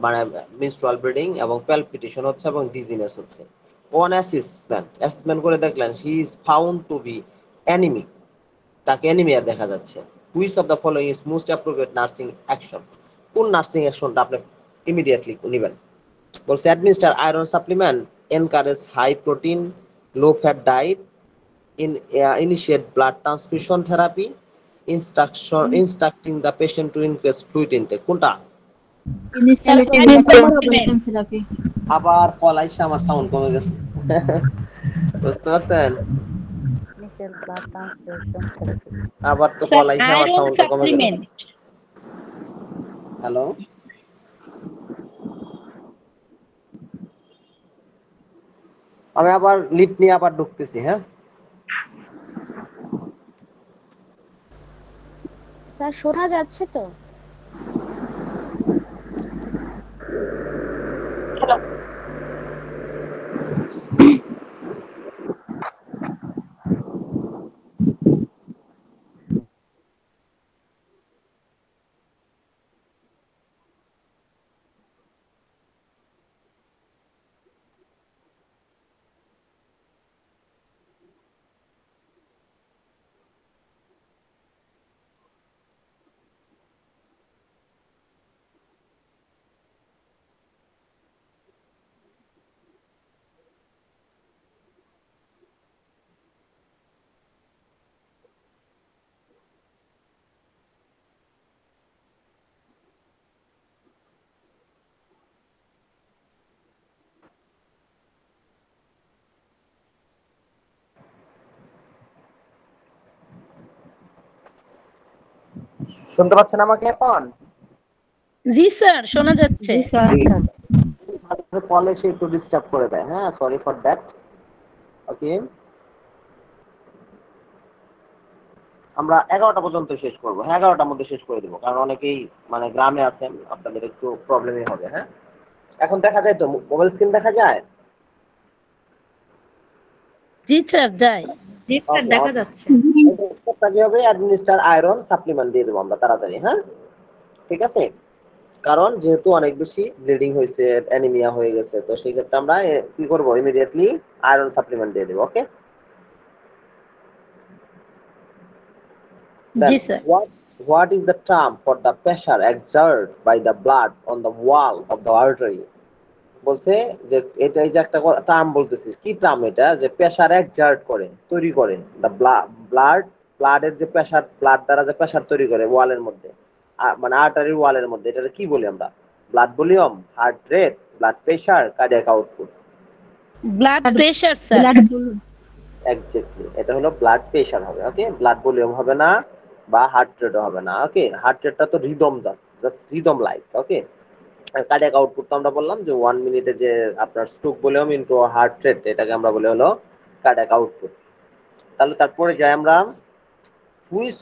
মানে মেনস্ট্রুয়াল ব্লিডিং এবং প্যালপিটেশন হচ্ছে এবং ডিজিনেস হচ্ছে। অন অ্যাসেসমেন্ট করে দেখলেন he is found to be anaemic, তাকে অ্যানিমিয়া দেখা যাচ্ছে। Which of the following is most appropriate nursing action? কোন নার্সিং অ্যাকশনটা আপনি ইমিডিয়েটলি নেবেন? বলছে administer iron supplement, encourage high protein low fat diet, initiate blood transfusion therapy, instructing the patient to increase fluid intake. কোনটা? আবার কলাইছে, আমার sound কমে গেছে, বুঝতে পারছেন? আবার তো কলাইছে, আমার সাউন্ড কমে গেছে। হ্যালো, আমি আবার লিড নিয়ে আবার ঢুকতেছি। হ্যাঁ স্যার, শোনা যাচ্ছে তো? শুনতে পাচ্ছেন আমাকে এখন? জি স্যার শোনা যাচ্ছে। জি স্যার। কলে সে একটু ডিস্টার্ব করে দেয়। হ্যাঁ, সরি ফর দ্যাট। ওকে, আমরা 11টা পর্যন্ত শেষ করবো। হ্যাঁ, 11টার মধ্যে শেষ করে দিব, কারণ অনেকেই মানে গ্রামে আছেন, আপনাদের একটু প্রবলেমই হবে। হ্যাঁ, এখন দেখা যায় তো মোবাইল স্ক্রিন দেখা যায়? জি স্যার যাই। জি স্যার দেখা যাচ্ছে। কি হবে, অ্যাডমিনিস্টার আয়রন সাপ্লিমেন্ট দিয়ে দেবো আমরা তাড়াতাড়ি। হ্যাঁ, ঠিক আছে, কারণ যেহেতু অনেক বেশি ব্লিডিং হয়েছে, অ্যানিমিয়া হয়ে গেছে, তো সেই ক্ষেত্রে আমরা কি করবো, ইমিডিয়েটলি আয়রন সাপ্লিমেন্ট দিয়ে দেবো। ওকে, জি sir. What is the term for the pressure exerted by the blood on the wall of the artery? বলছে যে এটা এই যে একটা টার্ম বলতেছিস, কি টার্ম এটা, যে প্রেসার এক্সার্ট করে, তৈরি করে, দ্য ব্লাডের যে প্রেসার, ব্লাড দ্বারা যে প্রেসার তৈরি করে ওয়ালের মধ্যে, মানে আর্টারি ওয়ালের মধ্যে, এটা কি বলি আমরা? Blood volume, heart rate, blood pressure, cardiac output. Blood pressure sir. Exactly, এটা হলো ব্লাড প্রেসার হবে। ওকে, ব্লাড ভলিউম হবে না বা হার্ট রেটও হবে না। ওকে, হার্ট রেটটা তো রিদম, জাস্ট রিদম লাইক। ওকে, কার্ডিয়াক আউটপুট তো আমরা বললাম যে 1 মিনিটে যে আপনার stroke volume into heart rate, এটাকে আমরা বলি হলো কার্ডিয়াক আউটপুট। তাহলে তারপরে যাই আমরা, which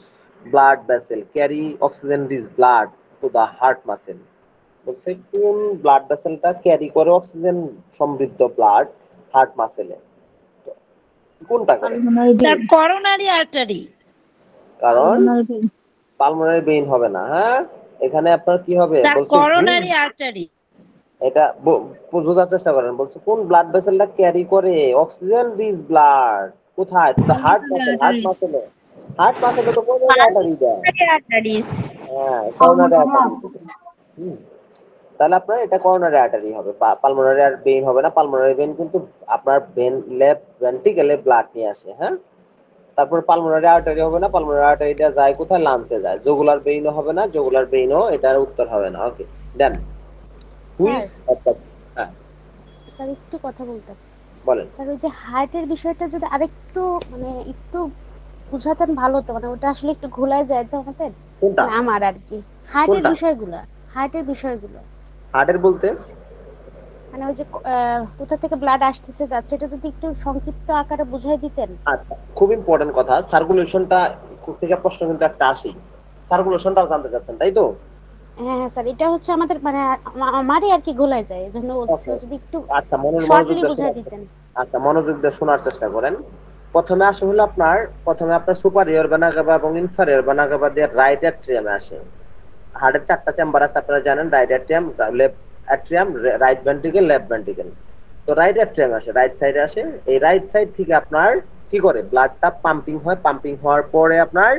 blood vessel carry oxygen rich blood to the heart muscle. বলছে কোন ব্লাড ভেসেলটা ক্যারি করে অক্সিজেন সমৃদ্ধ ব্লাড হার্ট মাসেলে, কোনটা করে? Sir coronary artery. কারণ পালমোনারি ভেইন হবে না। হ্যাঁ, এখানে আপনার কি হবে, স্যার বলছে করোনারি আর্টারি। এটা বোঝার চেষ্টা করেন। বলছে কোন ব্লাড ভেসেলটা ক্যারি করে অক্সিজেন রিচ ব্লাড, কোথায়? Heart muscle. হার্ট মাসেলে তো করোনারি আর্টারি দেয়। হ্যাঁ, করোনারি আর্টারি। তাহলে আপনার এটা করোনারি আর্টারি হবে, পালমোনারি ভেইন হবে না। পালমোনারি ভেইন কিন্তু আপনার লেফট ভেন্ট্রিকলে ব্লাড নিয়ে আসে। হ্যাঁ, তারপর পালমোনারি আর্টারি হবে না। পালমোনারি আর্টারি দেওয়া যায় কোথায়? লাংসে যায়। জুগুলার ভেইনও হবে না। জুগুলার ভেইনও এটার উত্তর হবে না। ওকে, দেন হ্যাঁ স্যার একটু কথা বলতে বলেন। স্যার ওই যে হার্টের বিষয়টা যদি আরেকটু মানে একটু বুঝাতেন ভালো হতো, মানে ওটা আসলে একটু ঘোলায় যায় তো আমাদের, মানে আমার আর কি হার্টের বিষয়গুলো। হার্টের বলতে মানে ওই যে কোথা থেকে ব্লাড আসতেছে যাচ্ছে, এটা যদি একটু সংক্ষিপ্ত আকারে বুঝাই দিতেন। আচ্ছা, খুব ইম্পর্টেন্ট কথা। সার্কুলেশনটা থেকে প্রশ্ন কিন্তু একটা আসে, সার্কুলেশনটা জানতে চাচ্ছেন, তাই তো? হ্যাঁ স্যার, এটা হচ্ছে আমাদের মানে আমারই আর কি গোলায় যায়, এজন্য যদি একটু আচ্ছা শর্টলি বুঝাই দিতেন। আচ্ছা, মনোযোগ দিয়ে শোনার চেষ্টা করেন। প্রথমে আসে হলো আপনার সুপারিয়র ভেনা কাভা এবং ইনফেরিয়র ভেনা কাভা দিয়ে রাইট অ্যাট্রিয়ামে আসে। হার্টের 4টা চেম্বার আছে, আপনারা জানেন, right atrium, left atrium, right ventricle, left ventricle. তো রাইট অ্যাট্রিয়াম আসে, রাইট সাইডে আসে। এই রাইট সাইড থেকে আপনার কি করে ব্লাডটা পাম্পিং হয়, পাম্পিং হওয়ার পরে আপনার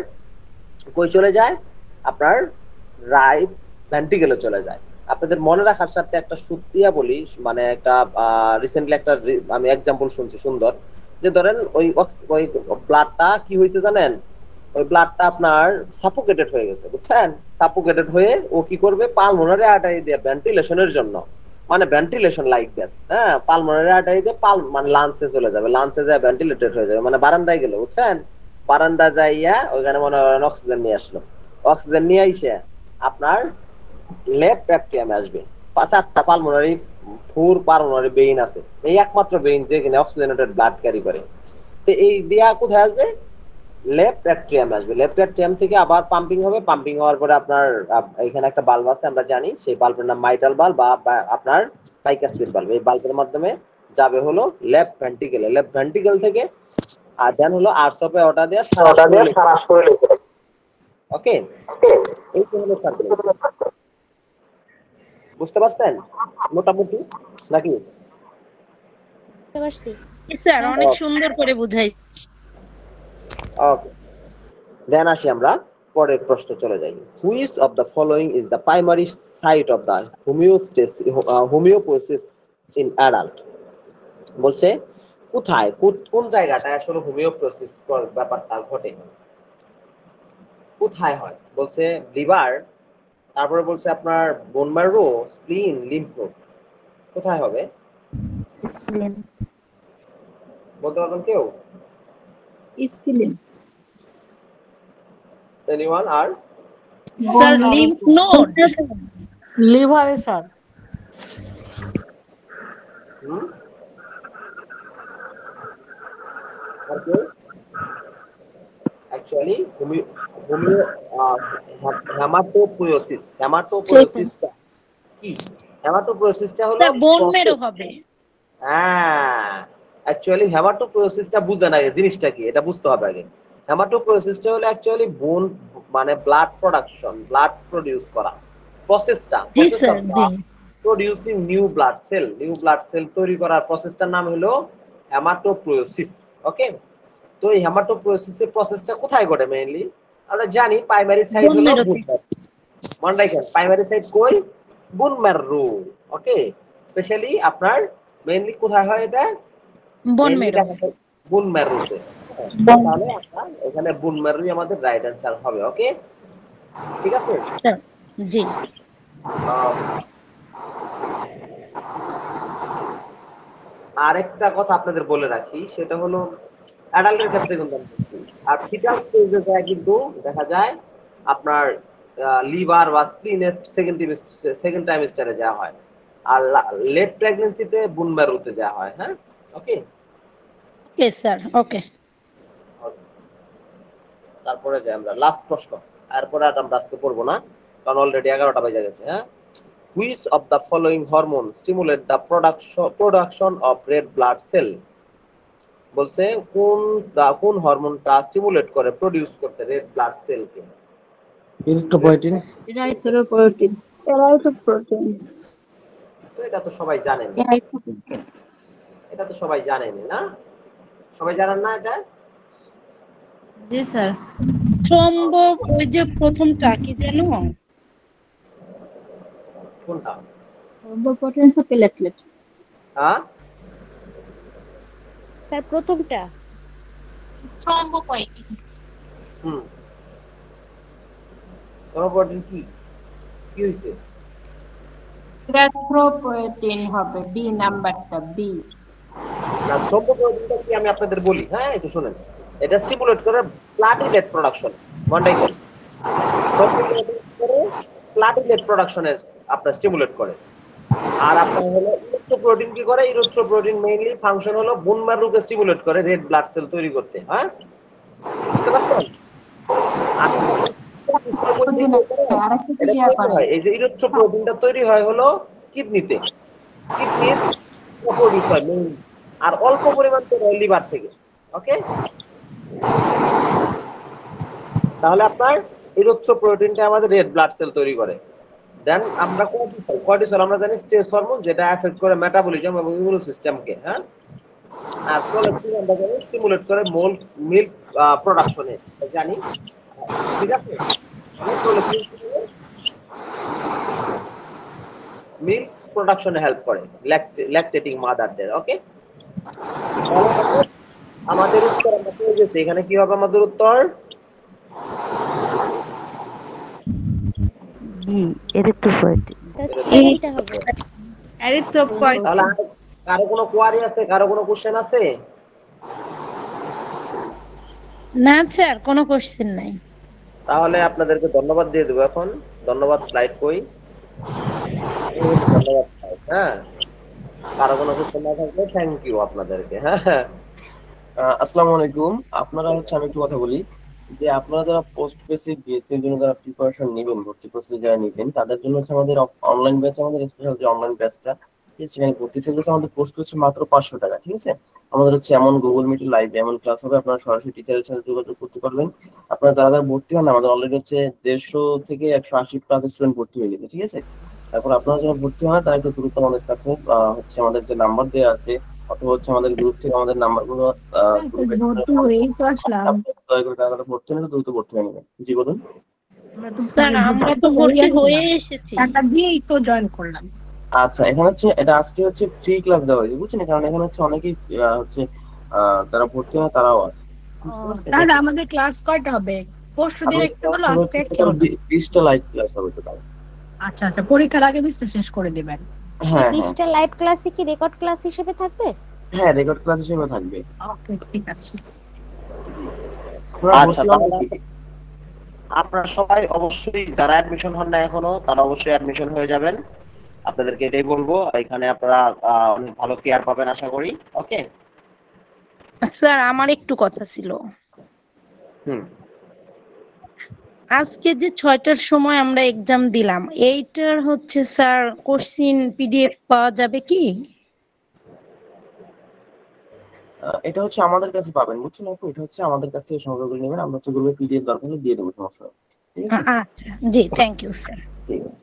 কই চলে যায়, আপনার রাইট ভেন্ট্রিকলে চলে যায়। আপনাদের মনে রাখার সাথে একটা সূত্রিয়া বলি, মানে একটা রিসেন্টলি একটা আমি এক্সাম্পল শুনছি সুন্দর, যে ধরেন ওই ব্লাডটা কি হয়েছে জানেন, ওই ব্লাডটা আপনার সাফোকেটেড হয়ে গেছে, বুঝছেন? সাফোকেটেড হয়ে ও কি করবে, পালমোনারি আর্টারি দিয়ে ভেন্টিলেশনের জন্য, মানে ভেন্টিলেশন লাইক দ্যাট, হ্যাঁ, পালমোনারি আর্টারি দিয়ে মানে লাঞ্চে চলে যাবে, লাঞ্চে যায় ভেন্টিলেটেড হয়ে যাবে, মানে বারান্দায় গেল, বুঝছেন? বারান্দা যাইয়া ওইখানে মনে করেন অক্সিজেন নিয়ে আসলো, অক্সিজেন নিয়ে আইসে আপনার লেফট অ্যাট্রিয়ামে আসবে। 4টা পালমোনারি পালমোনারি ভেইন আছে, এই একমাত্র ভেইন যেখানে অক্সিজেনেটেড ব্লাড ক্যারি করে। তো এই দিয়া কোথায় আসবে? লেফট অ্যাট্রিয়ামে আসবে। লেফট অ্যাট্রিয়াম থেকে আবার পাম্পিং হবে, পাম্পিং হওয়ার পরে আপনার এখানে একটা বাল্ব আছে, আমরা জানি, সেই বাল্বের নাম মাইটাল বাল্ব বা আপনার বাইকাস্পিড বাল্ব। এই বাল্বের মাধ্যমে যাবে হলো লেফট ভেন্ট্রিকলে, লেফট ভেন্ট্রিকল থেকে আর দেন হলো আর্টস অফ অর্ডার দিয়ে সারা শরীরে। ওকে, এই তো হলো সার্কুলেশন। বুঝতে পারছেন মোটামুটি নাকি? বুঝতে পারছি স্যার, অনেক সুন্দর করে বুঝাই। ওকে, দেন আসি আমরা পরের প্রশ্ন চলে যাই। Which of the following is the primary site of the haemopoiesis in adult. বলছে কোথায়, কোন জায়গাটা আসলে হোমিওপোসিস ব্যাপারটা ঘটে, কোথায় হয়? বলছে লিভার, তারপরে বলছে আপনার বোন ম্যারো, স্প্লিন, লিম্ফ নোড। কোথায় হবে বলতে পারবেন কেউ? স্প্লিন। এনিওয়ান? আর স্যার লিম্ফ নোড। লিভারে স্যার। অ্যাকচুয়ালি হেমাটোপোয়েসিসটা কি? হেমাটোপোয়েসিসটা হলো স্যার বোন মেরো হবে। হ্যাঁ, অ্যাকচুয়ালি হেমাটোপোয়েসিসটা বুঝেন আগে জিনিসটা কি এটা বুঝতে হবে আগে। হেমাটোপোয়েসিসটা হলো অ্যাকচুয়ালি বোন মানে ব্লাড প্রোডাকশন, ব্লাড প্রোডিউস করা প্রসেসটা, প্রোডিউসিং নিউ ব্লাড সেল তৈরি করার প্রসেসটার নাম হলো হেমাটোপোয়েসিস। ওকে, তো এই হেমাটোপোয়েসিসের প্রসেসটা কোথায় ঘটে মেইনলি? আমরা জানি প্রাইমারি সাইট হলো বোন ম্যারো। মনে রাখেন প্রাইমারি সাইট কই? Bone marrow. ওকে, স্পেশালি আপনার মেইনলি কোথায় হয় এটা? Bone marrow. বোন ম্যারোতে। তাহলে আমরা এখানে বোন ম্যারোই আমাদের রাইট অ্যানসার হবে। ওকে, ঠিক আছে? জি। আরেকটা কথা আপনাদের বলে রাখি, সেটা হলো অ্যাডাল্টের ক্ষেত্রে কিন্তু আর ফিটাল স্টেজে যায় কিন্তু দেখা যায় আপনার লিভার বা স্প্লিনের সেকেন্ড টাইমেস্টারে যাওয়া হয়, আর লেট প্রেগন্যান্সিতে বোন ম্যারোতে যাওয়া হয়। হ্যাঁ, ওকে ওকে স্যার, ওকে। তারপরে যে আমরা লাস্ট প্রশ্ন, এরপরে আর আমরা আজকে পড়বো না কারণ অলরেডি 11টা বেজে গেছে। হ্যাঁ, which of the following hormone stimulate the production of red blood cell? বলছে কোন হরমোনটা স্টিমুলেট করে প্রোডিউস করতে রেড ব্লাড সেলকে? ইরিথ্রোপয়েটিন। এটা তো সবাই জানেন, এটা তো সবাই জানেন না? সবাই জানেন না এটা? জি স্যার। থ্রম্বো ওই যে প্রথমটা কি জানো? কোনটা? থ্রম্বোপটেন্সিওপ্লেটলেট। হ্যাঁ স্যার প্রথমটা থ্রম্বোপয়েটিন। থ্রম্বোপয়েটিন কি কি হইছে? ইরিথ্রোপয়েটিন হবে বি নাম্বারটা, বি। না, থ্রম্বোপয়েটিনটা কি আমি আপনাদের বলি। হ্যাঁ, একটু শুনেন। এটা স্টিমুলেট করে প্লাটিলেট প্রোডাকশন। মনে রাখবেন, থ্রম্বোপয়েটিন করে প্লাটিলেট প্রোডাকশনে আপনার স্টিমুলেট করে। আর আপনার হলো ইরিথ্রোপয়েটিন কি করে? ইরিথ্রোপয়েটিন মেইনলি ফাংশন হলো বোন ম্যারোকে স্টিমুলেট করে রেড ব্লাড সেল তৈরি করতে। হ্যাঁ, বুঝতে পারছেন? এই যে ইরিথ্রোপয়েটিনটা তৈরি হয় হলো কিডনিতে, কিডনির প্রোডিউস হয় মেইনলি, আর অল্প পরিমাণ তৈরি হয় লিভার থেকে। ওকে, তাহলে আপনার ইরিথ্রোপয়েটিনটা আমাদের রেড ব্লাড সেল তৈরি করে। দেন আমরা কর্টিসল আমরা জানি স্ট্রেস হরমোন, যেটা এফেক্ট করে মেটাবলিজম এবং ইমিউন সিস্টেমকে। হ্যাঁ, আর কোলেস্টেরল আমরা জানি স্টিমুলেট করে মিল্ক প্রোডাকশনে জানি। ঠিক আছে, মিল্ক প্রোডাকশনে হেল্প করে ল্যাকটেটিং মাদারদের। ওকে, আমাদের উত্তর আমরা পেয়ে গেছি। এখানে কি হবে আমাদের উত্তর? তাহলে কারো কোনো কোয়ারি আছে? কারো কোনো কোশ্চেন আছে? না স্যার, কোনো কোশ্চেন নাই। তাহলে আপনাদেরকে ধন্যবাদ দিয়ে দেবো এখন। ধন্যবাদ। স্লাইড কই? ধন্যবাদ। হ্যাঁ, কারো কোনো কোশ্চেন না থাকলে থ্যাংক ইউ আপনাদেরকে। হ্যাঁ, আসসালামু আলাইকুম। আপনারা হচ্ছে আমি একটু কথা বলি যে আপনারা যারা পোস্ট বেসিক বিএসসি এর জন্য যারা প্রিপারেশন নেবেন, ভর্তি প্রসেসে যারা নেবেন, তাদের জন্য হচ্ছে আমাদের অনলাইন ব্যাচ, আমাদের স্পেশাল যে অনলাইন ব্যাচটা সেখানে ভর্তি ফিস আমাদের পোস্ট হচ্ছে মাত্র 500 টাকা। ঠিক আছে, আমাদের হচ্ছে এমন গুগল মিট লাইভ এমন ক্লাস হবে, আপনারা সরাসরি টিচারের সাথে যোগাযোগ করতে পারবেন। আপনারা যারা যারা ভর্তি হন, আমাদের অলরেডি হচ্ছে 150 থেকে 180 প্লাস স্টুডেন্ট ভর্তি হয়ে গেছে। ঠিক আছে, তারপর আপনারা যারা ভর্তি হন তারা একটু দ্রুত আমাদের কাছে হচ্ছে আমাদের যে নাম্বার দেওয়া আছে অথবা হচ্ছে আমাদের গ্রুপ থেকে আমাদের নাম্বারগুলো ভর্তি হয়েই তো আসলাম। দয়া করে তারা ভর্তি হলে দ্রুত ভর্তি হয়ে নেবেন। জি বলুন। স্যার আমরা তো ভর্তি হয়ে এসেছি, টাকা দিয়েই তো জয়েন করলাম। আচ্ছা, এখানে হচ্ছে এটা আজকে হচ্ছে ফ্রি ক্লাস দেওয়া হয়েছে, বুঝছেন? কারণ এখানে হচ্ছে অনেকেই হচ্ছে যারা ভর্তি হয় তারাও আছে। তাহলে আমাদের ক্লাস কয়টা হবে? পরশুদিন একটা হলো, আজকে একটা হলো। 20টা লাইভ ক্লাস হবে টোটাল। আচ্ছা আচ্ছা, পরীক্ষার আগে 20টা শেষ করে দিবেন। হ্যাঁ, 20টা লাইভ ক্লাসে কি রেকর্ড ক্লাস হিসেবে থাকবে? হ্যাঁ, রেকর্ড ক্লাস হিসেবে থাকবে। ওকে, ঠিক আছে। আচ্ছা, আপনারা সবাই অবশ্যই যারা অ্যাডমিশন হন না এখনো তারা অবশ্যই অ্যাডমিশন হয়ে যাবেন। আপনাদেরকে এটাই বলবো, এখানে আপনারা অনেক ভালো কেয়ার পাবেন আশা করি। ওকে স্যার আমার একটু কথা ছিল। আজকে যে 6টার সময় আমরা এক্সাম দিলাম, এইটার হচ্ছে স্যার কোশ্চিন পিডিএফ পাওয়া যাবে কি? এটা হচ্ছে আমাদের কাছে পাবেন, বুঝছেন আপু? এটা হচ্ছে আমাদের কাছ থেকে সংগ্রহ করে নেবেন, আমরা হচ্ছে গ্রুপে পিডিএফ দরকার হলে দিয়ে দেবো, সমস্যা নেই। ঠিক আছে? আচ্ছা জি, থ্যাংক ইউ স্যার। ঠিক আছে।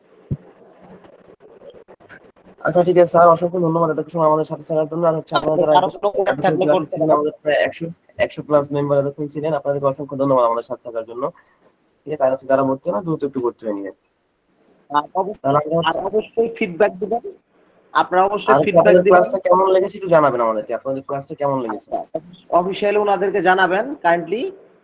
আচ্ছা ঠিক আছে স্যার, অসংখ্য ধন্যবাদ এত সময় আমাদের সাথে থাকার জন্য। আর হচ্ছে আপনারা যারা আমাদের প্রায় 100 প্লাস মেম্বার এতক্ষণ ছিলেন, আপনাদেরকে অসংখ্য ধন্যবাদ আমাদের সাথে থাকার জন্য। ঠিক আছে, আর হচ্ছে যারা ভর্তি না দ্রুত একটু ভর্তি হয়ে নিবেন। অবশ্যই ফিডব্যাক দিবেন, আপনারা অবশ্যই ফিডব্যাক দিবেন। ক্লাসটা কেমন লেগেছে একটু জানাবেন আমাদেরকে, আপনাদের ক্লাসটা কেমন লেগেছে অফিশিয়ালি ওনাদেরকে জানাবেন কাইন্ডলি।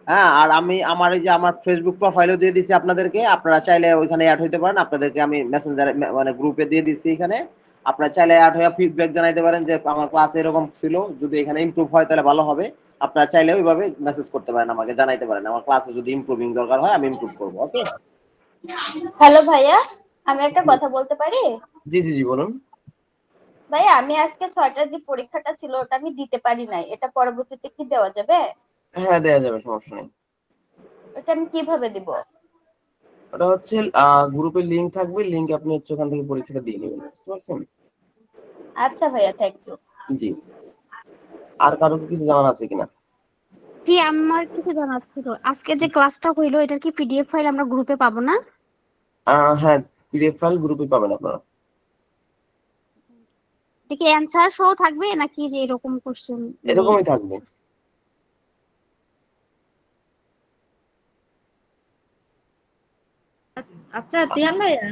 হ্যাঁ, আর আমি আমার এই যে আমার ফেসবুক প্রোফাইলও দিয়ে দিছি আপনাদেরকে, আপনারা চাইলে ওইখানে অ্যাড হইতে পারেন। আপনাদেরকে আমি মেসেঞ্জারে মানে গ্রুপে দিয়ে দিচ্ছি, এখানে আপনারা চাইলে অ্যাড হয়ে ফিডব্যাক জানাইতে পারেন যে আমার ক্লাস এরকম ছিল, যদি এখানে ইমপ্রুভ হয় তাহলে ভালো হবে। আপনারা চাইলে ওইভাবে মেসেজ করতে পারেন, আমাকে জানাইতে পারেন আমার ক্লাসে যদি ইমপ্রুভিং দরকার হয় আমি ইমপ্রুভ করবো। ওকে হ্যালো ভাইয়া, আমি একটা কথা বলতে পারি? জি জি জি বলুন। ভাইয়া আমি আজকে 6টার যে পরীক্ষাটা ছিল ওটা আমি দিতে পারি নাই, এটা পরবর্তীতে কি দেওয়া যাবে? হ্যাঁ দেওয়া যাবে, সমস্যা নেই। এটা আমি কিভাবে দিব? ওটা হচ্ছে গ্রুপে লিংক থাকবে, লিংক আপনি হচ্ছে ওখান থেকে পরীক্ষাটা দিয়ে নেবেন, বুঝতে পারছেন? আচ্ছা ভাইয়া, থ্যাংক ইউ। জি, আর কারো কিছু জানার আছে কিনা? জি, আমার কিছু জানার ছিল। আজকে যে ক্লাসটা হইলো এটার কি পিডিএফ ফাইল আমরা গ্রুপে পাবো না? হ্যাঁ, পিডিএফ ফাইল গ্রুপে পাবেন আপনারা। এটা কি অ্যানসার সহ থাকবে নাকি যে এরকম কোশ্চেন? এরকমই থাকবে। আচ্ছা তিয়ান ভাইয়া,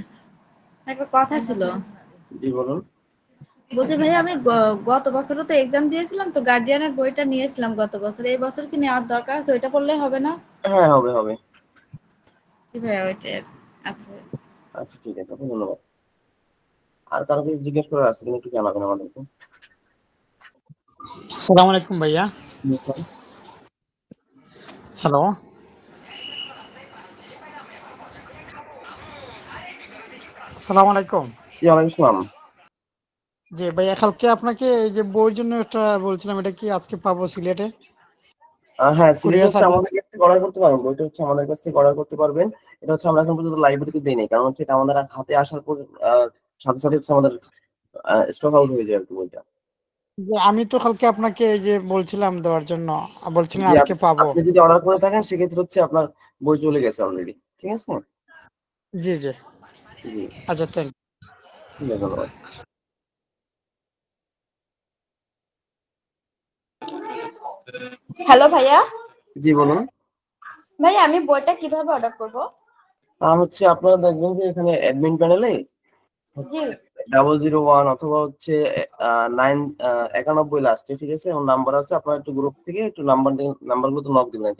একটা কথা ছিল। জি বলুন। বলছি ভাইয়া, আমি গত বছরও তো এক্সাম দিয়েছিলাম, তো গার্ডিয়ানের বইটা নিয়েছিলাম গত বছর। এই বছর কি নেওয়ার দরকার আছে? ওইটা পড়লে হবে না? হ্যাঁ হবে হবে। জি ভাইয়া, ওইটাই। আচ্ছা আচ্ছা ঠিক আছে, ধন্যবাদ। আর কারো কিছু জিজ্ঞেস করার আছে কিনা একটু জানাবেন আমাদেরকে। আসসালামু আলাইকুম ভাইয়া। হ্যালো, আসসালামু আলাইকুম। জি ওয়ালাইকুম আসসালাম। জি ভাইয়া, কালকে আপনাকে এই যে বইয়ের জন্য একটা বলছিলাম, এটা কি আজকে পাবো সিলেটে? হ্যাঁ, সিলেট হচ্ছে আমাদের কাছ থেকে অর্ডার করতে পারবেন, বইটা হচ্ছে আমাদের কাছ থেকে অর্ডার করতে পারবেন। এটা হচ্ছে আমরা এখন পর্যন্ত লাইব্রেরিতে দেই নাই, কারণ হচ্ছে এটা আমাদের হাতে আসার পর সাথে সাথে হচ্ছে আমাদের স্টক আউট হয়ে যায় আর কি বইটা। যে আমি তো কালকে আপনাকে এই যে বলছিলাম দেওয়ার জন্য, বলছিলেন আজকে পাবো। আপনি যদি অর্ডার করে থাকেন সেক্ষেত্রে হচ্ছে আপনার বই চলে গেছে অলরেডি। ঠিক আছে? জি জি জি আচ্ছা, থ্যাংক ঠিক আছে, ধন্যবাদ। হ্যালো ভাইয়া। জি বলুন। ভাইয়া আমি বইটা কিভাবে অর্ডার করব? হচ্ছে আপনারা দেখবেন যে এখানে অ্যাডমিন প্যানেলে জি 001 অথবা হচ্ছে 991 লাস্টে, ঠিক আছে? ওর নাম্বার আছে, আপনারা একটু গ্রুপ থেকে একটু নাম্বারগুলো তো নক দিবেন।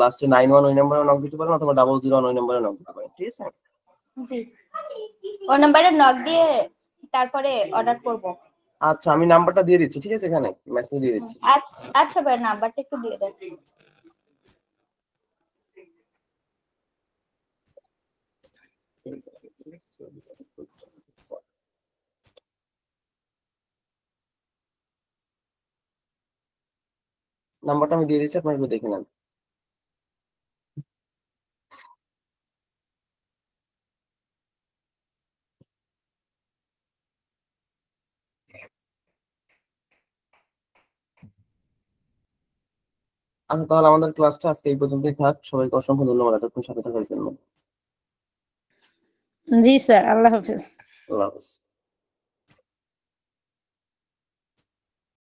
লাস্টে 91 ওই নাম্বারে নক দিতে পারেন, অথবা 001 ওই নাম্বারে নক দিতে পারেন। ঠিক আছে? জি, ওই নাম্বারে নক দিয়ে তারপরে অর্ডার করব। আচ্ছা আমি নাম্বারটা দিয়ে দিচ্ছি, ঠিক আছে? এখানে মেসেজ দিয়ে দিচ্ছি। আচ্ছা ভাই, নাম্বারটা একটু দিয়ে দেন। নাম্বারটা আমি দিয়ে দিচ্ছি, আপনারা একটু দেখে নেন। আচ্ছা তাহলে আমাদের ক্লাসটা আজকে এই পর্যন্তই থাক। সবাইকে অসংখ্য ধন্যবাদ এতক্ষণ সাথে থাকার জন্য। জি স্যার, আল্লাহ হাফেজ। আল্লাহ হাফেজ।